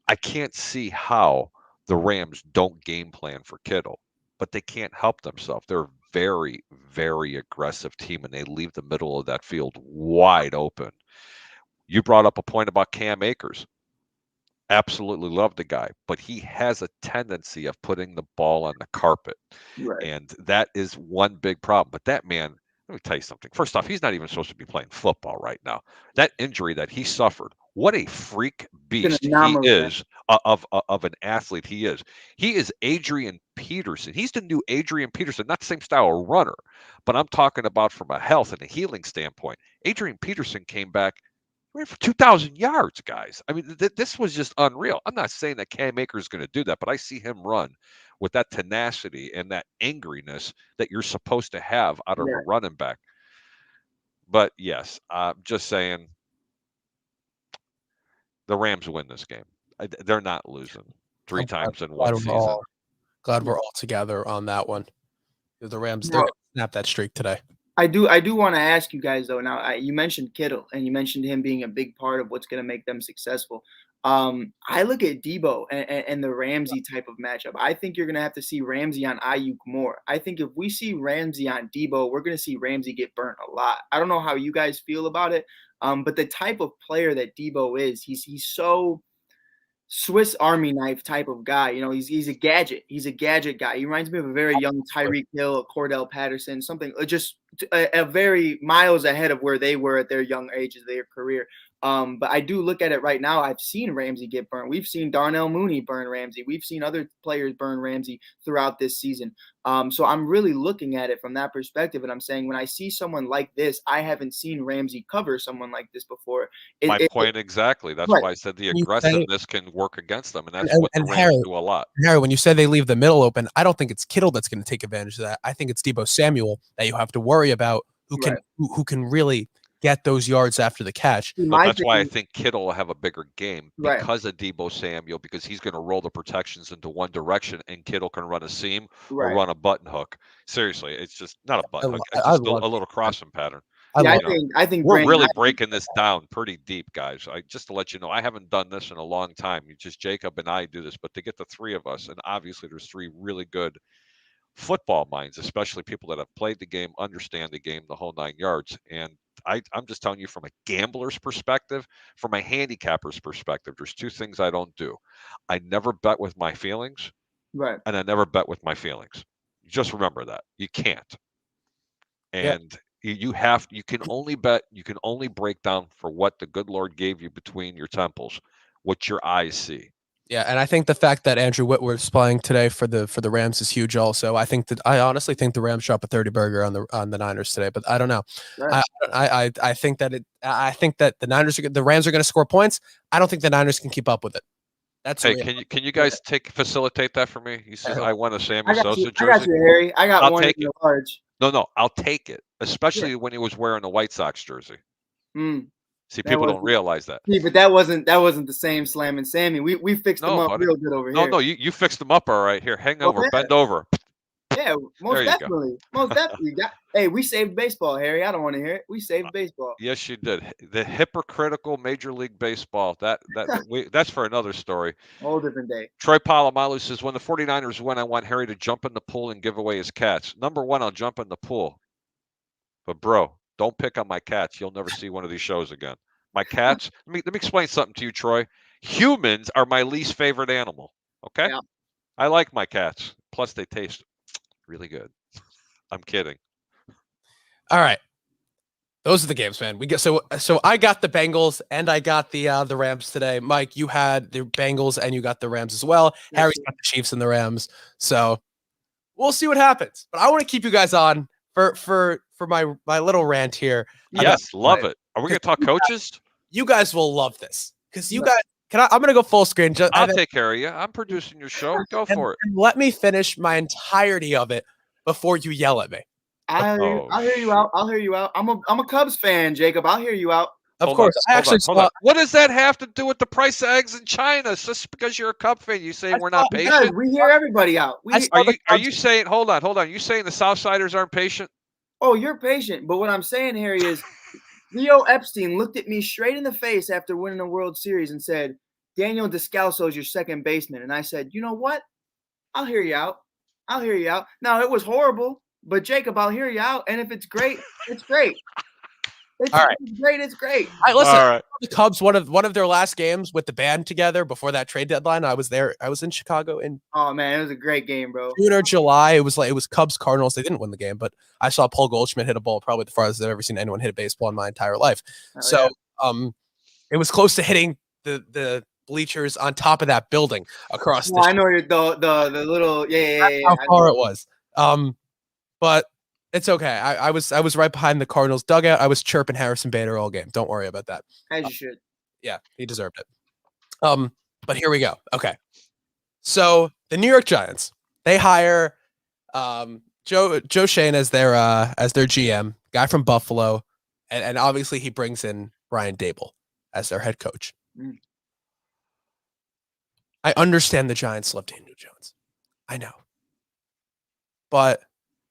I can't see how the Rams don't game plan for Kittle, but they can't help themselves. They're a very, very aggressive team, and they leave the middle of that field wide open. You brought up a point about Cam Akers. Absolutely love the guy, but he has a tendency of putting the ball on the carpet. Right. And that is one big problem. But that man, let me tell you something. First off, he's not even supposed to be playing football right now. That injury that he suffered, what a freak beast he is of an athlete he is. He is Adrian Peterson. He's the new Adrian Peterson, not the same style of runner, but I'm talking about from a health and a healing standpoint. Adrian Peterson came back ran for 2,000 yards, guys. I mean, this was just unreal. I'm not saying that Cam Akers is going to do that, but I see him run with that tenacity and that angriness that you're supposed to have out of a running back. But yes, I'm just saying the Rams win this game. They're not losing three times in one season. Glad we're all together on that one. The Rams, they're going to snap that streak today. I do want to ask you guys though. Now, you mentioned Kittle, and you mentioned him being a big part of what's going to make them successful. I look at Debo and the Ramsey type of matchup. I think you're going to have to see Ramsey on Ayuk more. I think if we see Ramsey on Debo, we're going to see Ramsey get burnt a lot. I don't know how you guys feel about it, but the type of player that Debo is, he's so Swiss Army knife type of guy. You know, he's a gadget. He's a gadget guy. He reminds me of a very young Tyreek Hill, a Cordell Patterson, something just a very miles ahead of where they were at their young ages of their career. But I do look at it right now. I've seen Ramsey get burned. We've seen Darnell Mooney burn Ramsey. We've seen other players burn Ramsey throughout this season. So I'm really looking at it from that perspective. And I'm saying when I see someone like this, I haven't seen Ramsey cover someone like this before. My point exactly. That's why I said the aggressiveness can work against them. And that's what the Rams do a lot. Harry, when you say they leave the middle open, I don't think it's Kittle that's going to take advantage of that. I think it's Deebo Samuel that you have to worry about who can really get those yards after the catch. That's why I think Kittle will have a bigger game because of Deebo Samuel, because he's going to roll the protections into one direction, and Kittle can run a seam or run a button hook. Seriously, it's just not a button hook. It's just a little crossing pattern. I think we're really breaking this down pretty deep, guys. Just to let you know, I haven't done this in a long time. Just Jacob and I do this, but to get the three of us, and obviously there's three really good football minds, especially people that have played the game, understand the game, the whole 9 yards. And I'm just telling you from a gambler's perspective, from a handicapper's perspective, there's two things I don't do. I never bet with my feelings, and I never bet with my feelings. Just remember that. You can't. And you can only bet, you can only break down for what the good Lord gave you between your temples, what your eyes see. Yeah, and I think the fact that Andrew Whitworth's playing today for the Rams is huge. Also, I honestly think the Rams drop a 30 burger on the Niners today, but I don't know. I think that the Rams are going to score points. I don't think the Niners can keep up with it. Can you guys facilitate that for me? He says I want a Sammy Sosa jersey. I got you, Harry. I'll one take in large. No, I'll take it, especially when he was wearing the White Sox jersey. See, people don't realize that. Yeah, but that wasn't the same Slam and Sammy. We fixed them up real good over here. No, you fixed them up all right. Here, hang over, bend over. Yeah, most definitely. Hey, we saved baseball, Harry. I don't want to hear it. We saved baseball. Yes, you did. The hypocritical Major League Baseball. That's for another story. Whole different day. Troy Polamalu says, when the 49ers win, I want Harry to jump in the pool and give away his cats. Number one, I'll jump in the pool. But bro, don't pick on my cats. You'll never see one of these shows again. My cats, let me explain something to you, Troy. Humans are my least favorite animal. Okay? Yeah. I like my cats. Plus, they taste really good. I'm kidding. All right. Those are the games, man. So I got the Bengals and I got the Rams today. Mike, you had the Bengals and you got the Rams as well. Yes, Harry's got the Chiefs and the Rams. So we'll see what happens. But I want to keep you guys on for my little rant here. Yes, love it. Are we going to talk coaches? You guys will love this because you guys. I'm going to go full screen. I'll take care of you. I'm producing your show. Go for it. And let me finish my entirety of it before you yell at me. I'll hear you out. I'm a Cubs fan, Jacob. I'll hear you out. Of Hold course, on, I hold actually on, hold saw. on. What does that have to do with the price of eggs in China? It's just because you're a Cub fan, you say I we're saw- not Because patient? we hear everybody out. I saw the Are Cubs. you saying? Hold on, hold on. You saying the Southsiders aren't patient? Oh, you're patient. But what I'm saying, Harry, is Theo Epstein looked at me straight in the face after winning the World Series and said, Daniel Descalso is your second baseman. And I said, you know what? I'll hear you out. I'll hear you out. Now, it was horrible, but Jacob, I'll hear you out. And if it's great, it's great. All right. It's great. It's great. Listen. All right. The Cubs, one of their last games with the band together before that trade deadline. I was there. I was in Chicago in Oh man, it was a great game, bro. June or July. It was Cubs Cardinals. They didn't win the game, but I saw Paul Goldschmidt hit a ball probably the farthest I've ever seen anyone hit a baseball in my entire life. Oh, So yeah. it was close to hitting the bleachers on top of that building across Well, the I know you're the little yeah. how far it was. But it's okay. I was right behind the Cardinals dugout. I was chirping Harrison Bader all game. Don't worry about that. As you should. Yeah, he deserved it. But here we go. Okay. So the New York Giants, they hire Joe Shane as their GM, guy from Buffalo, and obviously he brings in Brian Dable as their head coach. Mm. I understand the Giants love Daniel Jones. I know. But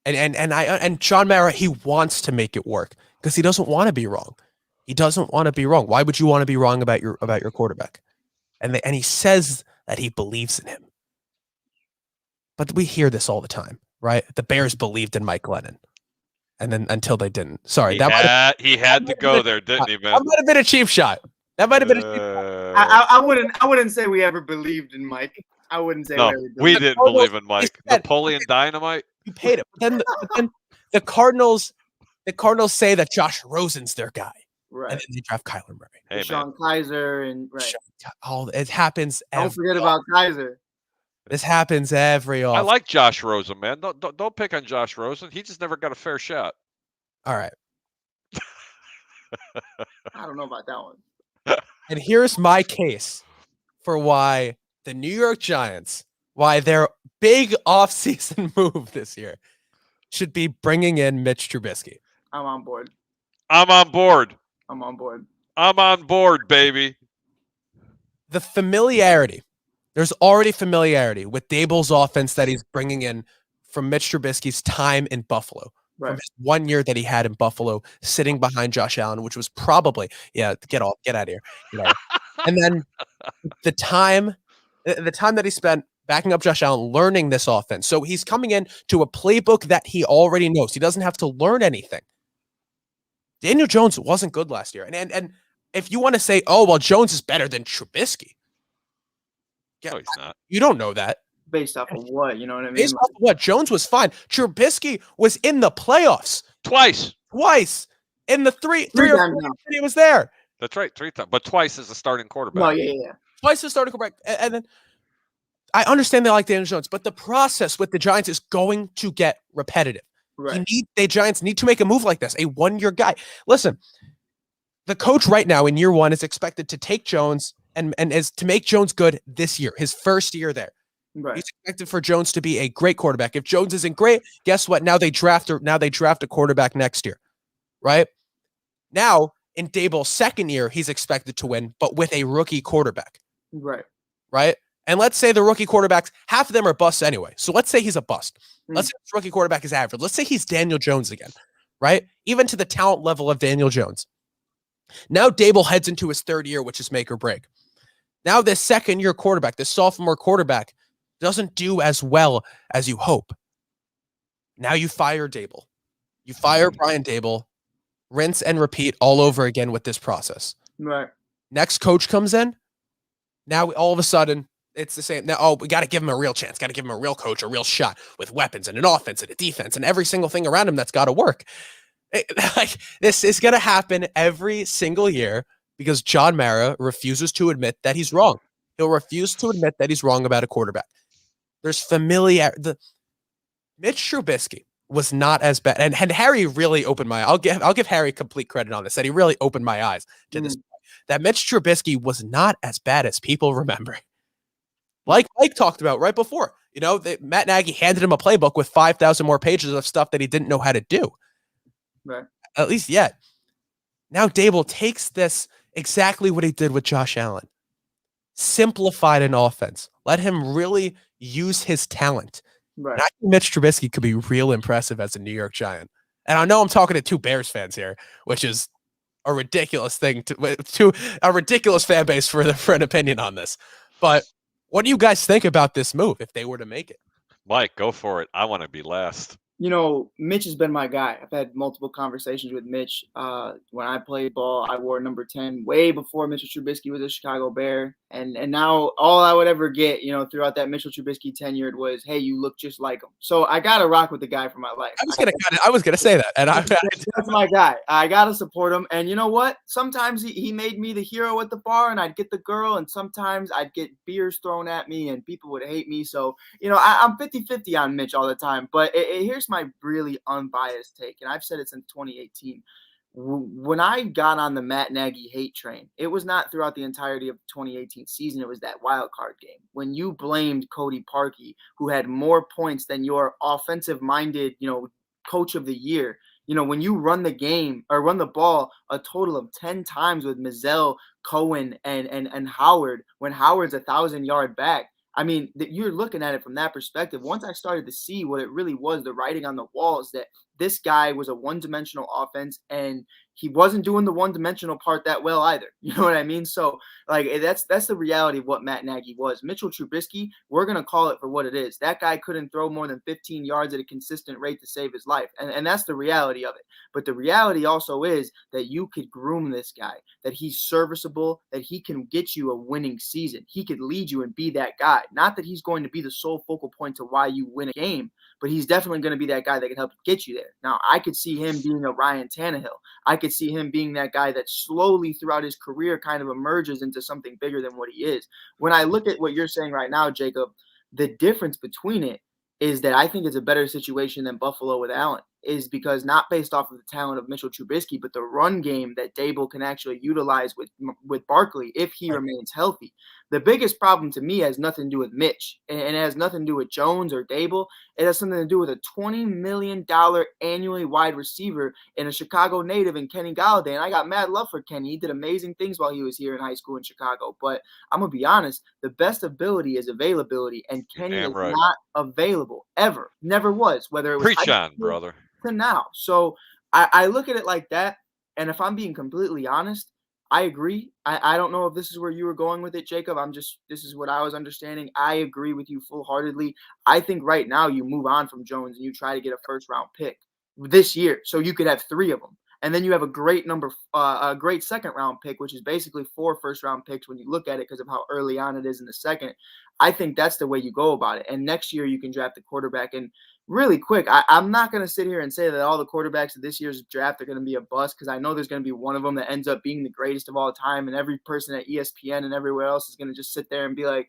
and John Mara, he wants to make it work because he doesn't want to be wrong. He doesn't want to be wrong. Why would you want to be wrong about your quarterback? And he says that he believes in him. But we hear this all the time, right? The Bears believed in Mike Glennon, and then until they didn't. Sorry, He had to go there, didn't he, man? That might have been a cheap shot. That might have been a cheap shot. I wouldn't say we ever believed in Mike. I wouldn't say No, we we didn't believe in Mike. Napoleon Dynamite. You paid it. But then the Cardinals say that Josh Rosen's their guy. Right. And then they draft Kyler Murray. Hey, Sean Kaiser and right. It happens. Don't forget about Kaiser. This happens every off. I like Josh Rosen, man. Don't pick on Josh Rosen. He just never got a fair shot. All right. I don't know about that one. And here's my case for why the New York Giants, why their big offseason move this year should be bringing in Mitch Trubisky. I'm on board. I'm on board. I'm on board. I'm on board, baby. The familiarity. There's already familiarity with Dable's offense that he's bringing in from Mitch Trubisky's time in Buffalo. Right. From his 1 year that he had in Buffalo, sitting behind Josh Allen, which was probably, get out of here. And then the time that he spent backing up Josh Allen, learning this offense. So he's coming in to a playbook that he already knows. He doesn't have to learn anything. Daniel Jones wasn't good last year. And if you want to say, oh, well, Jones is better than Trubisky. No, he's not. You don't know that. Based off of what? You know what I mean? Based off of what? Jones was fine. Trubisky was in the playoffs. Twice. In the three or times four now. years he was there. That's right, 3 times. But twice as a starting quarterback. No, yeah. Twice as starting quarterback. And then I understand they like Daniel Jones, but the process with the Giants is going to get repetitive. Right. The Giants need to make a move like this, a one-year guy. Listen, the coach right now in year one is expected to take Jones and is to make Jones good this year, his first year there. Right. He's expected for Jones to be a great quarterback. If Jones isn't great, guess what? Now they draft a quarterback next year, right? Now in Dable's second year, he's expected to win, but with a rookie quarterback, Right. right? And let's say the rookie quarterbacks, half of them are busts anyway. So let's say he's a bust. Let's say this rookie quarterback is average. Let's say he's Daniel Jones again, right? Even to the talent level of Daniel Jones. Now Dable heads into his third year, which is make or break. Now this second year quarterback, this sophomore quarterback, doesn't do as well as you hope. Now you fire Dable. You fire Brian Dable, rinse and repeat all over again with this process. Right. Next coach comes in. Now all of a sudden, it's the same. Now, we got to give him a real chance. Got to give him a real coach, a real shot with weapons and an offense and a defense and every single thing around him that's got to work. This is going to happen every single year because John Mara refuses to admit that he's wrong. He'll refuse to admit that he's wrong about a quarterback. There's familiarity. Mitch Trubisky was not as bad, and Harry really opened my. I'll give Harry complete credit on this. That he really opened my eyes to this. That Mitch Trubisky was not as bad as people remember. Like Mike talked about right before, Matt Nagy handed him a playbook with 5,000 more pages of stuff that he didn't know how to do. Right. At least yet. Now Dable takes this exactly what he did with Josh Allen, simplified an offense, let him really use his talent. Right. And I think Mitch Trubisky could be real impressive as a New York Giant. And I know I'm talking to two Bears fans here, which is a ridiculous thing to a ridiculous fan base for an opinion on this. But what do you guys think about this move if they were to make it? Mike, go for it. I want to be last. You know, Mitch has been my guy. I've had multiple conversations with Mitch. When I played ball, I wore number 10 way before Mitchell Trubisky was a Chicago Bear. And now all I would ever get, you know, throughout that Mitchell Trubisky tenure was, hey, you look just like him. So I got to rock with the guy for my life. I was gonna say that. And that's my guy. I got to support him. And you know what? Sometimes he made me the hero at the bar and I'd get the girl. And sometimes I'd get beers thrown at me and people would hate me. So, you know, I'm 50-50 on Mitch all the time. But here's my really unbiased take, and I've said it since 2018. When I got on the Matt Nagy hate train, it was not throughout the entirety of the 2018 season. It was that wild card game when you blamed Cody Parkey, who had more points than your offensive-minded, you know, coach of the year. You know, when you run the game or run the ball a total of 10 times with Mizell, Cohen, and Howard, when Howard's 1,000-yard back. I mean, you're looking at it from that perspective. Once I started to see what it really was, the writing on the wall is that this guy was a one-dimensional offense, and he wasn't doing the one-dimensional part that well either. You know what I mean? So, like, that's the reality of what Matt Nagy was. Mitchell Trubisky, we're going to call it for what it is. That guy couldn't throw more than 15 yards at a consistent rate to save his life, and that's the reality of it. But the reality also is that you could groom this guy, that he's serviceable, that he can get you a winning season. He could lead you and be that guy. Not that he's going to be the sole focal point to why you win a game, but he's definitely going to be that guy that can help get you there. Now, I could see him being a Ryan Tannehill. I could see him being that guy that slowly throughout his career kind of emerges into something bigger than what he is. When I look at what you're saying right now, Jacob, the difference between it is that I think it's a better situation than Buffalo with Allen, is because not based off of the talent of Mitchell Trubisky, but the run game that Dable can actually utilize with Barkley if he remains healthy. The biggest problem to me has nothing to do with Mitch, and it has nothing to do with Jones or Dable. It has something to do with a $20 million annually wide receiver and a Chicago native in Kenny Golladay. And I got mad love for Kenny. He did amazing things while he was here in high school in Chicago. But I'm going to be honest, the best ability is availability, and Kenny is right. not available ever. Never was, whether it was Preach on, brother. To now. So I look at it like that, and if I'm being completely honest, I agree. I don't know if this is where you were going with it, Jacob. This is what I was understanding. I agree with you full-heartedly. I think right now you move on from Jones and you try to get a first-round pick this year, so you could have 3 of them. And then you have a great a great second-round pick, which is basically 4 first-round picks when you look at it because of how early on it is in the second. I think that's the way you go about it. And next year you can draft a quarterback. And really quick, I'm not going to sit here and say that all the quarterbacks of this year's draft are going to be a bust, because I know there's going to be one of them that ends up being the greatest of all time, and every person at ESPN and everywhere else is going to just sit there and be like,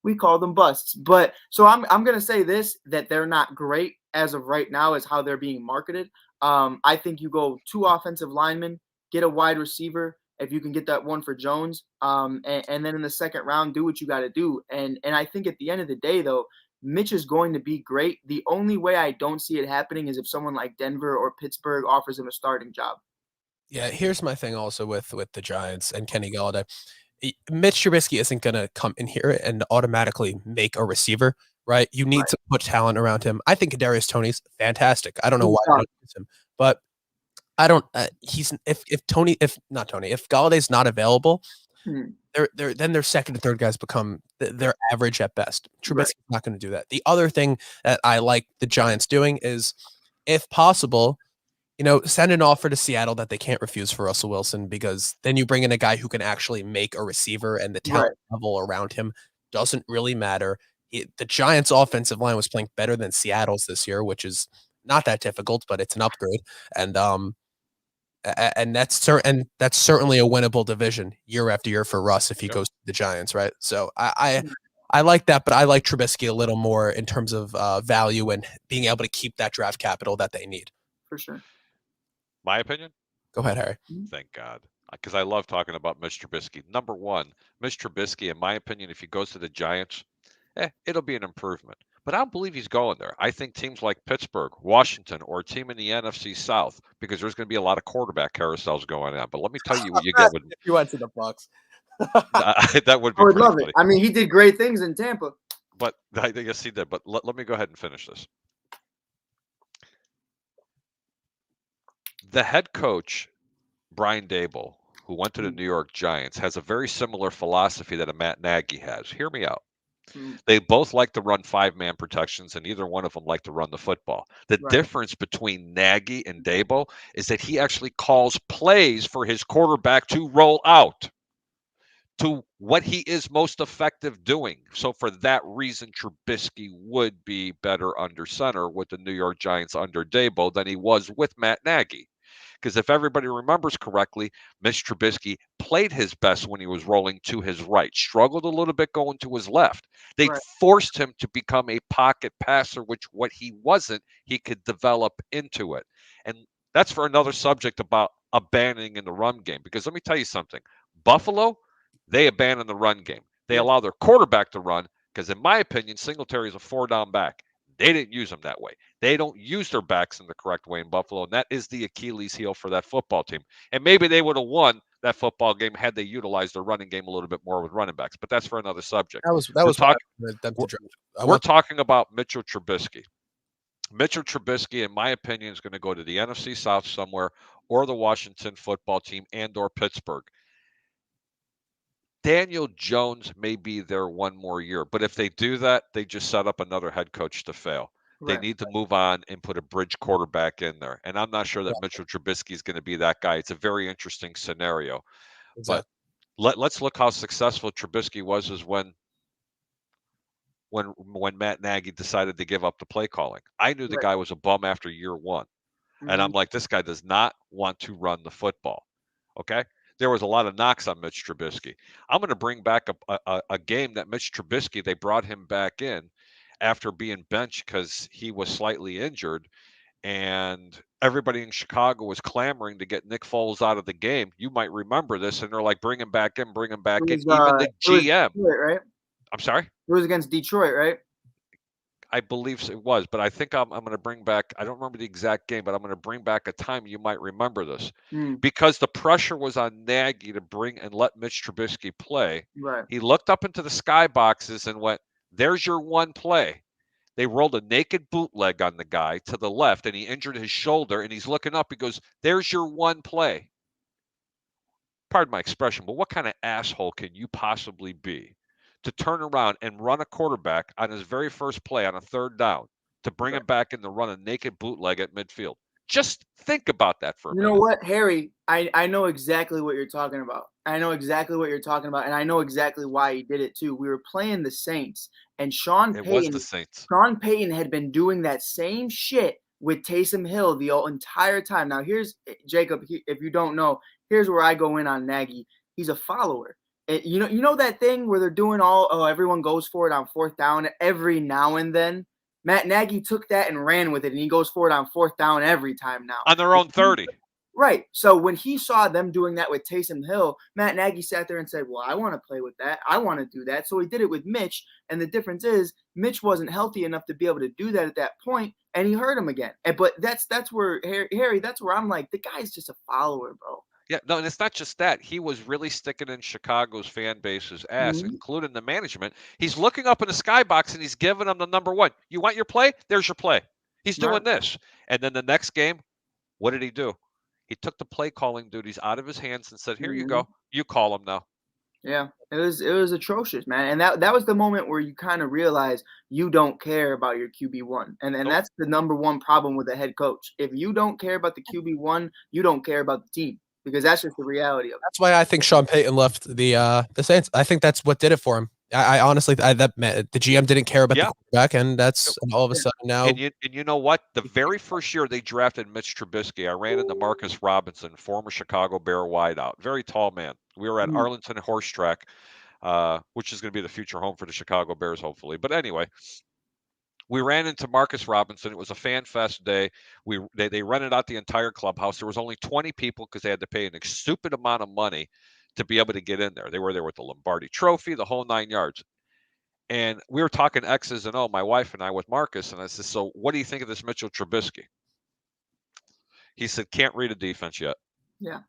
we call them busts. But so I'm going to say this, that they're not great as of right now as how they're being marketed. I think you go 2 offensive linemen, get a wide receiver if you can get that one for Jones, and then in the second round, do what you got to do. And I think at the end of the day, though, Mitch is going to be great. The only way I don't see it happening is if someone like Denver or Pittsburgh offers him a starting job. Yeah, here's my thing also with the Giants and Kenny Golladay. Mitch Trubisky isn't going to come in here and automatically make a receiver, right? You need to put talent around him. I think Kadarius Toney's fantastic. I don't know why I don't use him, but I don't. He's if Galladay's not available, then their second and third guys become they're average at best. Trubisky's not going to do that. The other thing that I like the Giants doing is, if possible, send an offer to Seattle that they can't refuse for Russell Wilson, because then you bring in a guy who can actually make a receiver, and the talent level around him doesn't really matter. The Giants' offensive line was playing better than Seattle's this year, which is not that difficult, but it's an upgrade. And that's certainly a winnable division year after year for Russ if he goes to the Giants, right? So I like that, but I like Trubisky a little more in terms of value and being able to keep that draft capital that they need. For sure. My opinion? Go ahead, Harry. Thank God. Because I love talking about Mitch Trubisky. Number one, Mitch Trubisky, in my opinion, if he goes to the Giants, it'll be an improvement. but I don't believe he's going there. I think teams like Pittsburgh, Washington, or a team in the NFC South, because there's going to be a lot of quarterback carousels going on. But let me tell you what you get with If you went to the Bucks. that would I be would pretty love funny. it. I mean, he did great things in Tampa. But I guess he did. But let me go ahead and finish this. The head coach, Brian Dable, who went to the New York Giants, has a very similar philosophy that a Matt Nagy has. Hear me out. They both like to run 5-man protections, and neither one of them like to run the football. The difference between Nagy and Dable is that he actually calls plays for his quarterback to roll out to what he is most effective doing. So for that reason, Trubisky would be better under center with the New York Giants under Dable than he was with Matt Nagy. Because if everybody remembers correctly, Mitch Trubisky played his best when he was rolling to his right, struggled a little bit going to his left. They forced him to become a pocket passer, which what he wasn't, he could develop into it. And that's for another subject about abandoning in the run game. Because let me tell you something. Buffalo, they abandon the run game. They allow their quarterback to run because, in my opinion, Singletary is a 4-down back. They didn't use them that way. They don't use their backs in the correct way in Buffalo, and that is the Achilles heel for that football team. And maybe they would have won that football game had they utilized their running game a little bit more with running backs. But that's for another subject. We're talking about Mitchell Trubisky. Mitchell Trubisky, in my opinion, is going to go to the NFC South somewhere, or the Washington football team, and/or Pittsburgh. Daniel Jones may be there one more year, but if they do that, they just set up another head coach to fail. They need to move on and put a bridge quarterback in there. And I'm not sure that Mitchell Trubisky is going to be that guy. It's a very interesting scenario. But let's look how successful Trubisky was as when Matt Nagy decided to give up the play calling. I knew the guy was a bum after year one. And I'm like, this guy does not want to run the football. Okay? There was a lot of knocks on Mitch Trubisky. I'm going to bring back a game that Mitch Trubisky, they brought him back in after being benched because he was slightly injured. And everybody in Chicago was clamoring to get Nick Foles out of the game. You might remember this. And they're like, bring him back in, bring him back in. Even the GM. Detroit, right? I'm sorry? It was against Detroit, right? I believe it was, but I think I'm going to bring back, I don't remember the exact game, but I'm going to bring back a time you might remember this. Because the pressure was on Nagy to bring and let Mitch Trubisky play. He looked up into the skyboxes and went, there's your one play. They rolled a naked bootleg on the guy to the left, and he injured his shoulder, and he's looking up. He goes, there's your one play. Pardon my expression, but what kind of asshole can you possibly be to turn around and run a quarterback on his very first play on a 3rd down to bring him back in to run a naked bootleg at midfield? Just think about that for a minute. You know what, Harry? I know exactly what you're talking about. I know exactly what you're talking about, and I know exactly why he did it too. We were playing the Saints, and Sean Payton had been doing that same shit with Taysom Hill the entire time. Now, here's Jacob. If you don't know, here's where I go in on Nagy. He's a follower. You know that thing where they're doing everyone goes for it on 4th down every now and then. Matt Nagy took that and ran with it, and he goes for it on 4th down every time now. On their own 30. Right. So when he saw them doing that with Taysom Hill, Matt Nagy sat there and said, well, I want to play with that. I want to do that. So he did it with Mitch. And the difference is Mitch wasn't healthy enough to be able to do that at that point, and he hurt him again. But that's where, Harry, that's where I'm like, the guy's just a follower, bro. Yeah, no, and it's not just that. He was really sticking in Chicago's fan base's ass, including the management. He's looking up in the skybox, and he's giving them the number one. You want your play? There's your play. He's doing this. And then the next game, what did he do? He took the play calling duties out of his hands and said, here you go. You call him now. Yeah, it was atrocious, man. And that was the moment where you kind of realize you don't care about your QB1. And that's the number one problem with a head coach. If you don't care about the QB1, you don't care about the team. Because that's just the reality of it. That's why I think Sean Payton left the Saints. I think that's what did it for him. I honestly, the GM didn't care about the quarterback, and that's all of a sudden now. And you know what? The very first year they drafted Mitch Trubisky, I ran into Marcus Robinson, former Chicago Bear wideout, very tall man. We were at Arlington Horse Track, which is going to be the future home for the Chicago Bears, hopefully. But anyway, we ran into Marcus Robinson. It was a fan fest day. They rented out the entire clubhouse. There was only 20 people because they had to pay an stupid amount of money to be able to get in there. They were there with the Lombardi Trophy, the whole 9 yards. And we were talking X's and O, my wife and I, with Marcus, and I said, so what do you think of this Mitchell Trubisky? He said, can't read a defense yet. Yeah.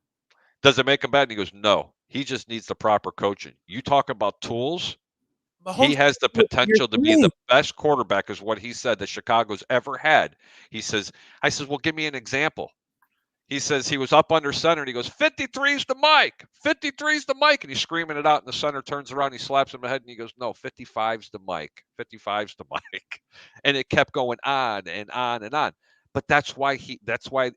Does it make him bad? And he goes, no. He just needs the proper coaching. You talk about tools. He has the potential to be the best quarterback, is what he said, that Chicago's ever had. He says, I says, well, give me an example. He says he was up under center, and he goes, 53's the mic. 53's the mic. And he's screaming it out, and the center turns around, and he slaps him in the head, and he goes, no, 55's the mic. 55's the mic. And it kept going on and on and on. But that's why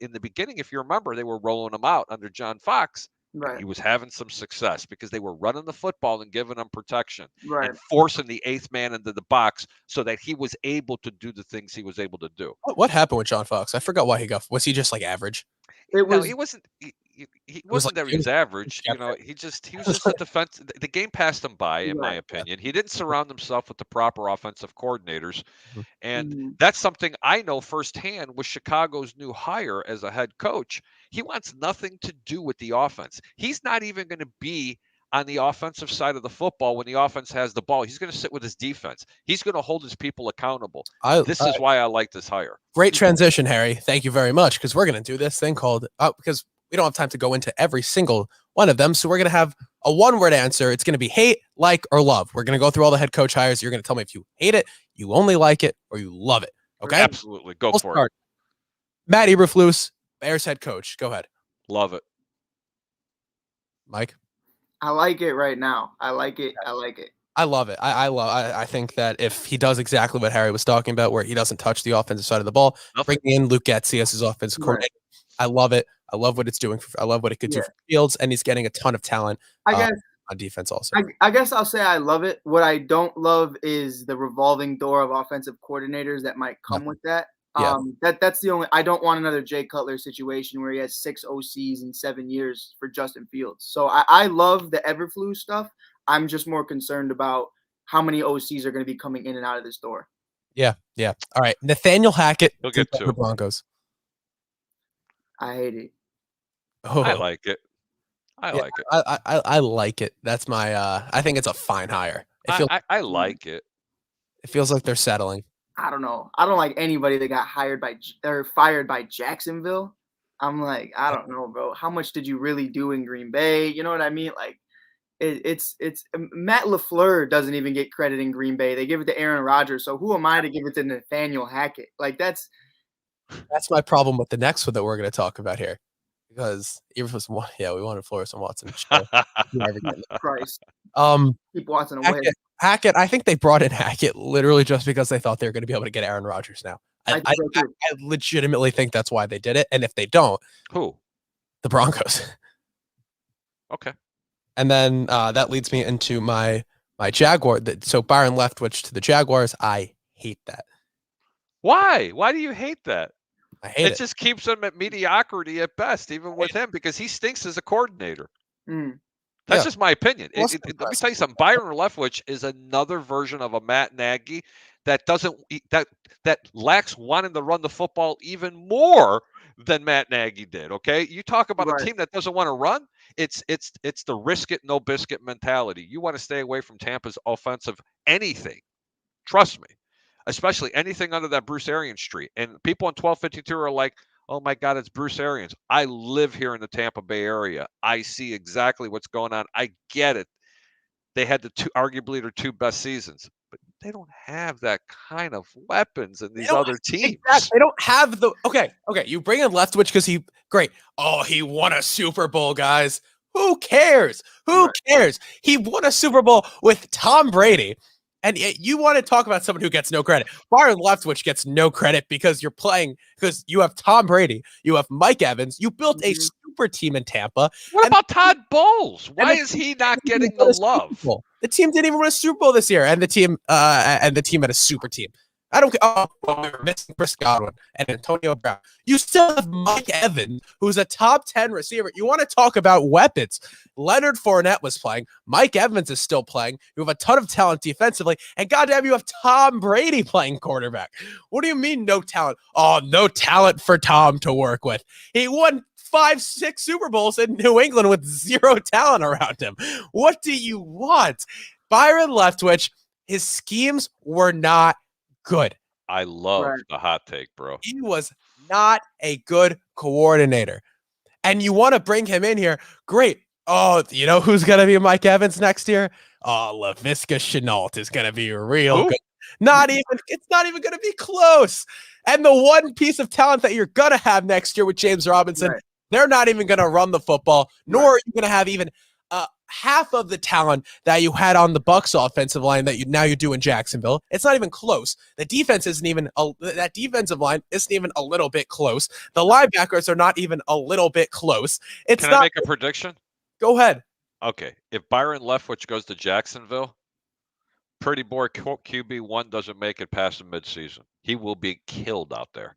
in the beginning, if you remember, they were rolling him out under John Fox. Right. He was having some success because they were running the football and giving him protection, right, and forcing the eighth man into the box so that he was able to do the things he was able to do. What happened with John Fox? I forgot why he got. Was he just like average? He wasn't. He wasn't that he was average. You know, he was just a defense. The game passed him by, in my opinion. He didn't surround himself with the proper offensive coordinators, and that's something I know firsthand with Chicago's new hire as a head coach. He wants nothing to do with the offense. He's not even going to be on the offensive side of the football when the offense has the ball. He's going to sit with his defense. He's going to hold his people accountable. This is why I like this hire. Great transition, Harry. Thank you very much, because we're going to do this thing called because we don't have time to go into every single one of them. So we're going to have a one-word answer. It's going to be hate, like, or love. We're going to go through all the head coach hires. You're going to tell me if you hate it, you only like it, or you love it. Okay? Absolutely. Go for it. Matt Eberflus, Bears head coach. Go ahead. Love it. Mike? I like it right now. I like it. I like it. I love it. I think that if he does exactly what Harry was talking about, where he doesn't touch the offensive side of the ball, bringing in Luke Getsy as his offensive coordinator, I love it. I love what it's doing. I love what it could do for Fields, and he's getting a ton of talent on defense also. I guess I'll say I love it. What I don't love is the revolving door of offensive coordinators that might come with that. That's the only. I don't want another Jay Cutler situation where he has 6 OCs in 7 years for Justin Fields. So I love the Eberflus stuff. I'm just more concerned about how many OCs are going to be coming in and out of this door. Yeah. All right, Nathaniel Hackett. He'll get to the Broncos. I hate it. Oh. I like it. I like it. I like it. That's my. I think it's a fine hire. I like it. It feels like they're settling. I don't know. I don't like anybody that got fired by Jacksonville. I'm like, I don't know, bro. How much did you really do in Green Bay? You know what I mean? Like, it's Matt LaFleur doesn't even get credit in Green Bay. They give it to Aaron Rodgers. So who am I to give it to Nathaniel Hackett? Like, that's my problem with the next one that we're going to talk about here, because we wanted Flores and Watson. Christ. Keep Watson away. Hackett, I think they brought in Hackett literally just because they thought they were going to be able to get Aaron Rodgers now. I legitimately think that's why they did it. And if they don't, who? The Broncos. Okay. And then that leads me into my Jaguar. So Byron Leftwich to the Jaguars. I hate that. Why? Why do you hate that? I hate it. It just keeps him at mediocrity at best, even with him, because he stinks as a coordinator. That's just my opinion. Let me tell you something. Byron Leftwich is another version of a Matt Nagy that lacks wanting to run the football even more than Matt Nagy did. Okay, you talk about a team that doesn't want to run. It's the risk it no biscuit mentality. You want to stay away from Tampa's offensive anything. Trust me, especially anything under that Bruce Arians street. And people in 1252 are like, oh my God, it's Bruce Arians. I live here in the Tampa Bay area. I see exactly what's going on. I get it. They had arguably their 2 best seasons, but they don't have that kind of weapons in these other teams. Exactly. They don't have okay. You bring in Leftwich because he won a Super Bowl, guys. Who cares? Who cares? He won a Super Bowl with Tom Brady. And you want to talk about someone who gets no credit. Byron Leftwich gets no credit because because you have Tom Brady, you have Mike Evans, you built a super team in Tampa. What about Todd Bowles? Why is he not getting the love? The team didn't even win a Super Bowl this year, and the team had a super team. I don't care. Oh, we were missing Chris Godwin and Antonio Brown. You still have Mike Evans, who's a top 10 receiver. You want to talk about weapons. Leonard Fournette was playing. Mike Evans is still playing. You have a ton of talent defensively. And goddamn, you have Tom Brady playing quarterback. What do you mean no talent? Oh, no talent for Tom to work with. He won 5-6 Super Bowls in New England with zero talent around him. What do you want? Byron Leftwich, his schemes were not good. I love Right. the hot take, bro. He was not a good coordinator. And you want to bring him in here. Great. Oh, you know who's going to be Mike Evans next year? Oh, LaVisca Chenault is going to be real Who? good. It's not even going to be close. And the one piece of talent that you're going to have next year with James Robinson, Right. they're not even going to run the football, nor are you going to have even half of the talent that you had on the Bucs offensive line that you do in Jacksonville. It's not even close. The defense isn't even that defensive line isn't even a little bit close. The linebackers are not even a little bit close. It's Can not. I make a prediction? Go ahead. Okay. If Byron Leftwich goes to Jacksonville, Pretty Boy QB1 doesn't make it past the midseason. He will be killed out there.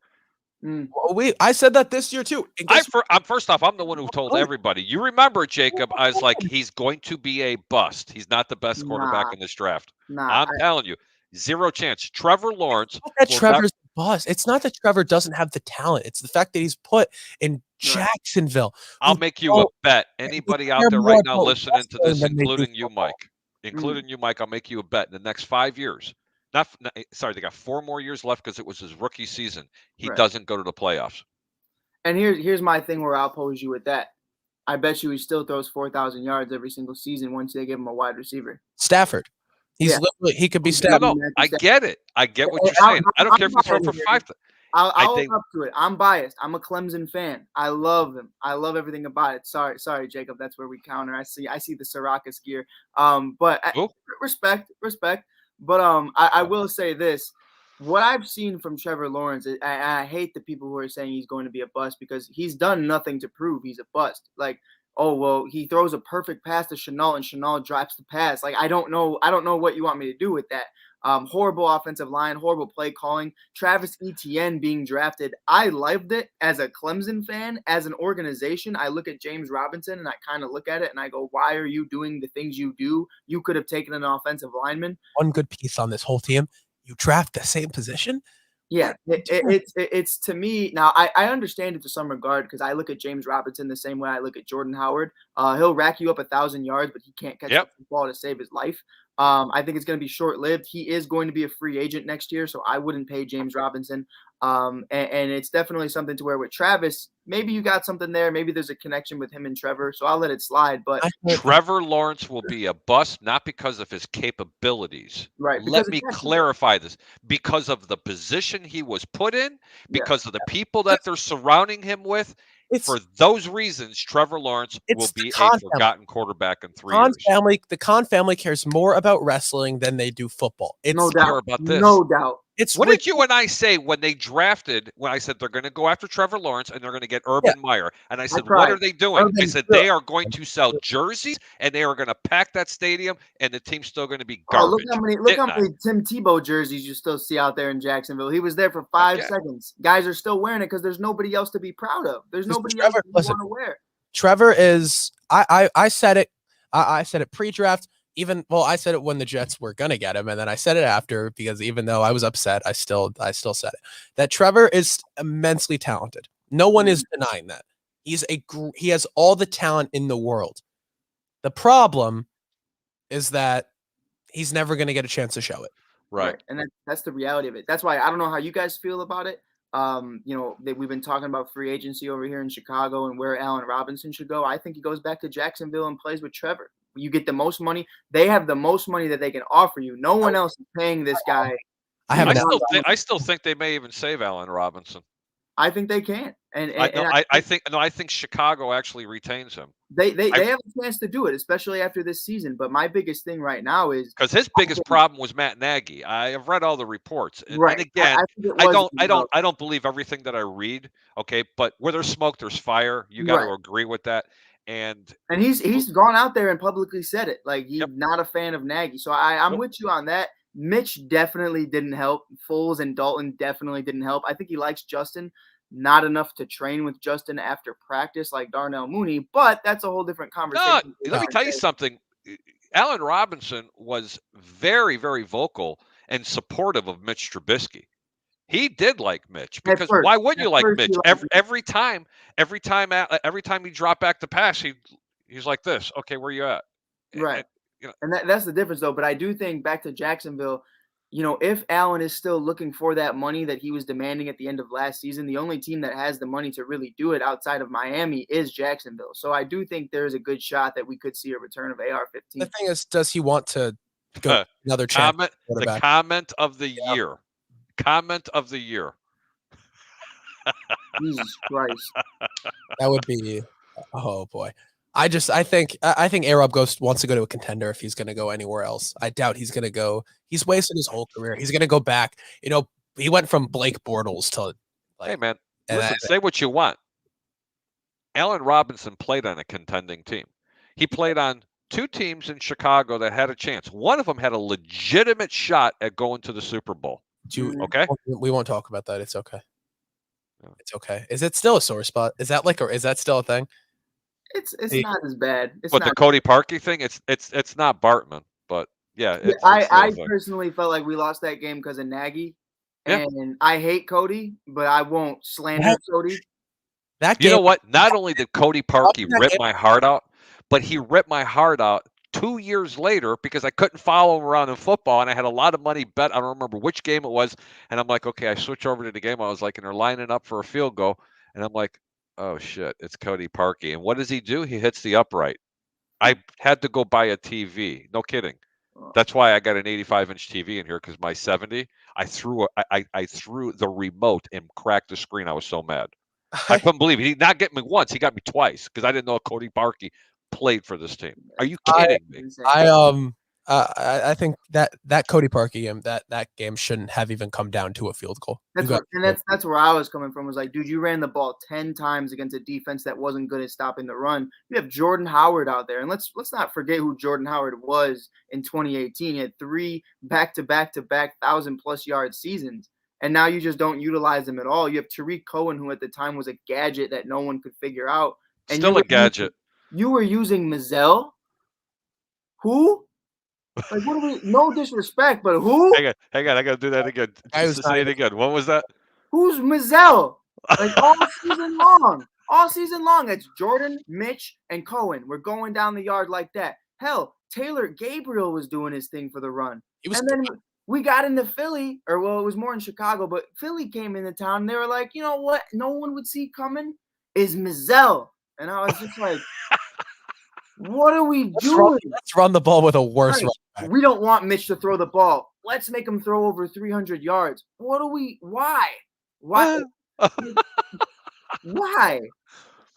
Well, I said that this year too. First off, I'm the one who told everybody. You remember, Jacob, I was like, he's going to be a bust. He's not the best quarterback in this draft. I'm telling you, zero chance. Trevor Lawrence. Trevor's bust. It's not that Trevor doesn't have the talent. It's the fact that he's put in Jacksonville. I'll make you a bet. Anybody out there right now listening to this, including you, Mike, I'll make you a bet in the next 5 years. They got 4 more years left because it was his rookie season. He doesn't go to the playoffs. And here's my thing where I'll pose you with that. I bet you he still throws 4,000 yards every single season once they give him a wide receiver. Stafford. He could be Stafford. No, I get it. I get what you're saying. I don't care if he's thrown for 5. I'll own up to it. I'm biased. I'm a Clemson fan. I love them. I love everything about it. Sorry, Jacob. That's where we counter. I see the Sirakas gear. But respect. But I will say this. What I've seen from Trevor Lawrence, I hate the people who are saying he's going to be a bust because he's done nothing to prove he's a bust. Like, oh, well, he throws a perfect pass to Charnow and Charnow drops the pass. Like, I don't know what you want me to do with that. Horrible offensive line, horrible play calling. Travis Etienne being drafted. I loved it as a Clemson fan. As an organization, I look at James Robinson and I kind of look at it and I go, why are you doing the things you do? You could have taken an offensive lineman. One good piece on this whole team. You draft the same position? Yeah, it's to me now. I understand it to some regard because I look at James Robinson the same way I look at Jordan Howard. He'll rack you up 1,000 yards, but he can't catch the ball to save his life. I think it's going to be short-lived. He is going to be a free agent next year, so I wouldn't pay James Robinson. And it's definitely something to where with Travis, maybe you got something there. Maybe there's a connection with him and Trevor, so I'll let it slide. But Trevor Lawrence will be a bust, not because of his capabilities. Right. Let me clarify this. Because of the position he was put in, because of the people that they're surrounding him with. For those reasons, Trevor Lawrence will be a forgotten quarterback in 3 years. The Khan family cares more about wrestling than they do football. It's no doubt about this. No doubt. What did you and I say when they drafted, when I said they're going to go after Trevor Lawrence and they're going to get Urban Meyer? And I said, what are they doing? I said, they are going to sell jerseys and they are going to pack that stadium and the team's still going to be garbage. Look how many Tim Tebow jerseys you still see out there in Jacksonville. He was there for 5 seconds. Guys are still wearing it because there's nobody else to be proud of. There's nobody else to want to wear. Trevor is, I said it. I said it pre-draft. I said it when the Jets were gonna get him, and then I said it after because even though I was upset, I still said it. That Trevor is immensely talented. No one is denying that. He has all the talent in the world. The problem is that he's never gonna get a chance to show it. Right. And that's the reality of it. That's why I don't know how you guys feel about it. We've been talking about free agency over here in Chicago and where Allen Robinson should go. I think he goes back to Jacksonville and plays with Trevor. You get the most money. They have the most money that they can offer you. No one else is paying this guy. I still think they may even save Allen Robinson. I think they can. I think Chicago actually retains him. They have a chance to do it, especially after this season. But my biggest thing right now is because his biggest problem was Matt Nagy. I have read all the reports, and again, I don't believe everything that I read. Okay, but where there's smoke, there's fire. You got to agree with that. And he's gone out there and publicly said it. Like he's not a fan of Nagy. So I'm with you on that. Mitch definitely didn't help. Foles and Dalton definitely didn't help. I think he likes Justin. Not enough to train with Justin after practice like Darnell Mooney, but that's a whole different conversation. No, let me tell you something. Allen Robinson was very, very vocal and supportive of Mitch Trubisky. He did like Mitch because why wouldn't you like Mitch? Every time he dropped back to pass, he's like this. Okay, where you at? Right. And that's the difference, though. But I do think back to Jacksonville, if Allen is still looking for that money that he was demanding at the end of last season, the only team that has the money to really do it outside of Miami is Jacksonville. So I do think there's a good shot that we could see a return of AR-15. The thing is, does he want to go another chance? The comment of the year. Comment of the year. Jesus Christ. That would be, oh boy. I think A-Rob wants to go to a contender if he's going to go anywhere else. I doubt he's going to go. He's wasted his whole career. He's going to go back. He went from Blake Bortles to hey, man, listen, say what you want. Allen Robinson played on a contending team. He played on 2 teams in Chicago that had a chance. One of them had a legitimate shot at going to the Super Bowl. Okay? We won't talk about that. It's okay. It's okay. Is it still a sore spot? Is that still a thing? It's not as bad. But the Cody Parkey thing, it's not Bartman, but yeah. I personally felt like we lost that game because of Nagy, and I hate Cody, but I won't slander Cody. You know what? Not only did Cody Parkey rip my heart out, but he ripped my heart out 2 years later because I couldn't follow him around in football, and I had a lot of money bet. I don't remember which game it was, and I'm like, okay, I switch over to the game. I was like, and they're lining up for a field goal, and I'm like, oh shit, it's Cody Parkey. And what does he do? He hits the upright. I had to go buy a TV. No kidding. That's why I got an 85-inch TV in here, because my 70, I threw the remote and cracked the screen. I was so mad. I couldn't believe it. He did not get me once. He got me twice because I didn't know Cody Parkey played for this team. Are you kidding me? I think that Cody Parkey game, that game shouldn't have even come down to a field goal. That's where I was coming from. Was like, dude, you ran the ball 10 times against a defense that wasn't good at stopping the run. You have Jordan Howard out there, and let's not forget who Jordan Howard was in 2018. He had 3 back-to-back 1,000+ yard seasons, and now you just don't utilize him at all. You have Tariq Cohen, who at the time was a gadget that no one could figure out. And still a gadget. You were using Mazzell? Who? Like, what do we? No disrespect, but who? Hang on, I gotta do that again. Just to say it again. What was that? Who's Mazzell? Like all season long, it's Jordan, Mitch, and Cohen. We're going down the yard like that. Hell, Taylor Gabriel was doing his thing for the run, and then we got into Philly, it was more in Chicago, but Philly came into town. And they were like, you know what? No one would see coming is Mazzell, and I was just like. What are we doing? Let's run the ball with a worse run back. We don't want Mitch to throw the ball. Let's make him throw over 300 yards. Why? Why? Why?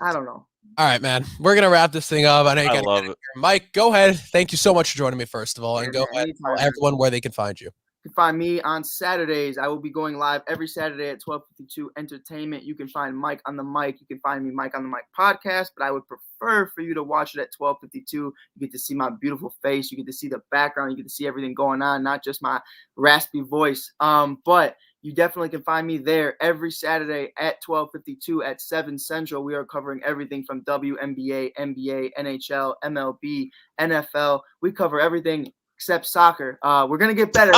I don't know. All right, man. We're going to wrap this thing up. I love it. Mike, go ahead. Thank you so much for joining me, first of all. And go ahead and tell everyone where they can find you. You can find me on Saturdays. I will be going live every Saturday at 12:52 Entertainment. You can find Mike on the Mic. You can find me Mike on the Mic podcast, but I would prefer for you to watch it at 12:52. You get to see my beautiful face. You get to see the background. You get to see everything going on, not just my raspy voice. But you definitely can find me there every Saturday at 12:52 at 7 Central. We are covering everything from WNBA, NBA, NHL, MLB, NFL. We cover everything except soccer. We're gonna get better.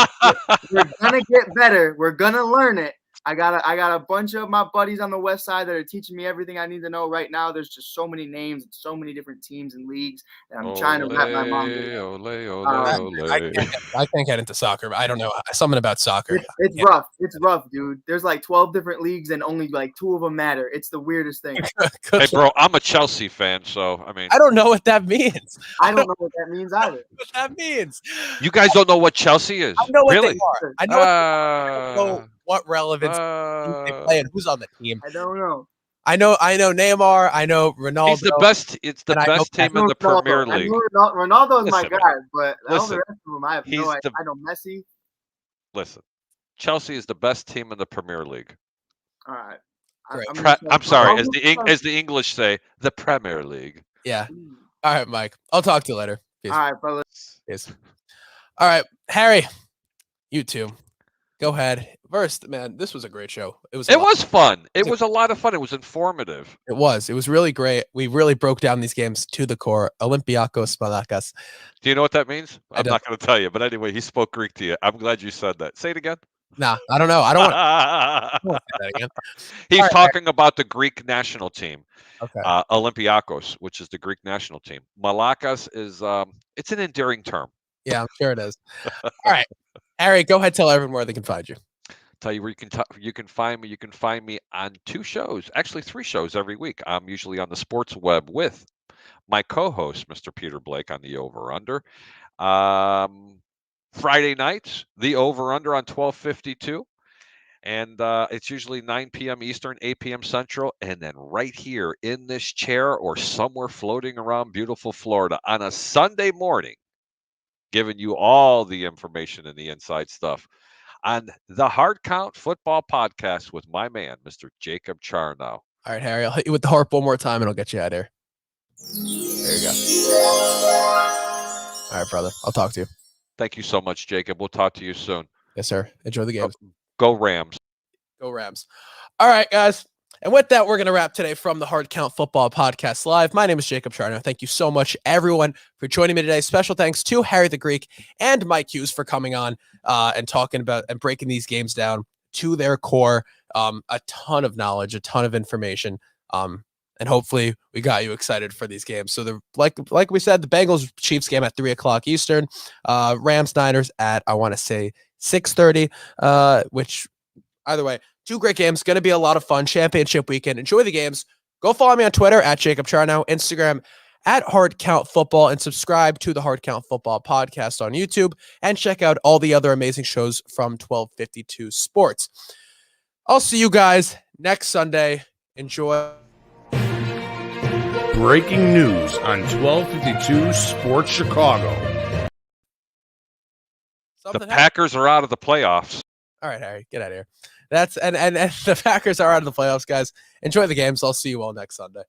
We're gonna get better. We're gonna learn it. I got a bunch of my buddies on the west side that are teaching me everything I need to know right now. There's just so many names and so many different teams and leagues that I'm trying to wrap my mind around. I can't get into soccer. I don't know. Something about soccer. It's rough. It's rough, dude. There's like 12 different leagues and only like 2 of them matter. It's the weirdest thing. Hey, bro, I'm a Chelsea fan, so I mean, I don't know what that means. I don't know what that means either. What that means? You guys don't know what Chelsea is? I know what really? they are. I know what relevance they play and who's on the team. I don't know. I know Neymar. I know Ronaldo. He's the best. It's the best team in the Premier League. Ronaldo's my guy, but all the rest of them, I have no idea. I know Messi. Listen, Chelsea is the best team in the Premier League. All right. I'm sorry, as the English say, the Premier League. Yeah. All right, Mike. I'll talk to you later. Peace. All right, fellas. Peace. All right, Harry. You too. Go ahead. First, man, this was a great show. It was fun. It was a lot of fun. It was informative. It was really great. We really broke down these games to the core. Olympiakos Malakas. Do you know what that means? I'm not going to tell you. But anyway, he spoke Greek to you. I'm glad you said that. Say it again. Nah, I don't know. I don't want to say that again. He's All right, talking about the Greek national team, Okay. Olympiakos, which is the Greek national team. Malakas is it's an endearing term. Yeah, I'm sure it is. All right, Harry, go ahead. Tell everyone where they can find you. Tell you where you can find me. You can find me on 2 shows, actually 3 shows every week. I'm usually on the sports web with my co-host, Mr. Peter Blake, on the Over Under. Friday nights, the Over Under on 1252. And it's usually 9 p.m. Eastern, 8 p.m. Central. And then right here in this chair or somewhere floating around beautiful Florida on a Sunday morning, giving you all the information and the inside stuff on the Hard Count Football Podcast with my man, Mr. Jacob Charnow. All right, Harry, I'll hit you with the harp one more time and I'll get you out of here. There you go. All right, brother. I'll talk to you. Thank you so much, Jacob. We'll talk to you soon. Yes, sir. Enjoy the games. Go Rams. Go Rams. All right, guys. And with that, we're going to wrap today from the Hard Count Football Podcast Live. My name is Jacob Charnow. Thank you so much, everyone, for joining me today. Special thanks to Harry the Greek and Mike Hughes for coming on and talking about and breaking these games down to their core. A ton of knowledge, a ton of information. And hopefully we got you excited for these games. So like we said, the Bengals Chiefs game at 3:00 Eastern, Rams Niners at, I want to say 6:30, which either way, 2 great games. Going to be a lot of fun. Championship weekend. Enjoy the games. Go follow me on Twitter at Jacob Charnow, Instagram at Hard Count Football, and subscribe to the Hard Count Football Podcast on YouTube, and check out all the other amazing shows from 1252 Sports. I'll see you guys next Sunday. Enjoy. Breaking news on 1252 Sports Chicago. The Packers are out of the playoffs. All right, Harry, get out of here. That's and the Packers are out of the playoffs, guys. Enjoy the games. I'll see you all next Sunday.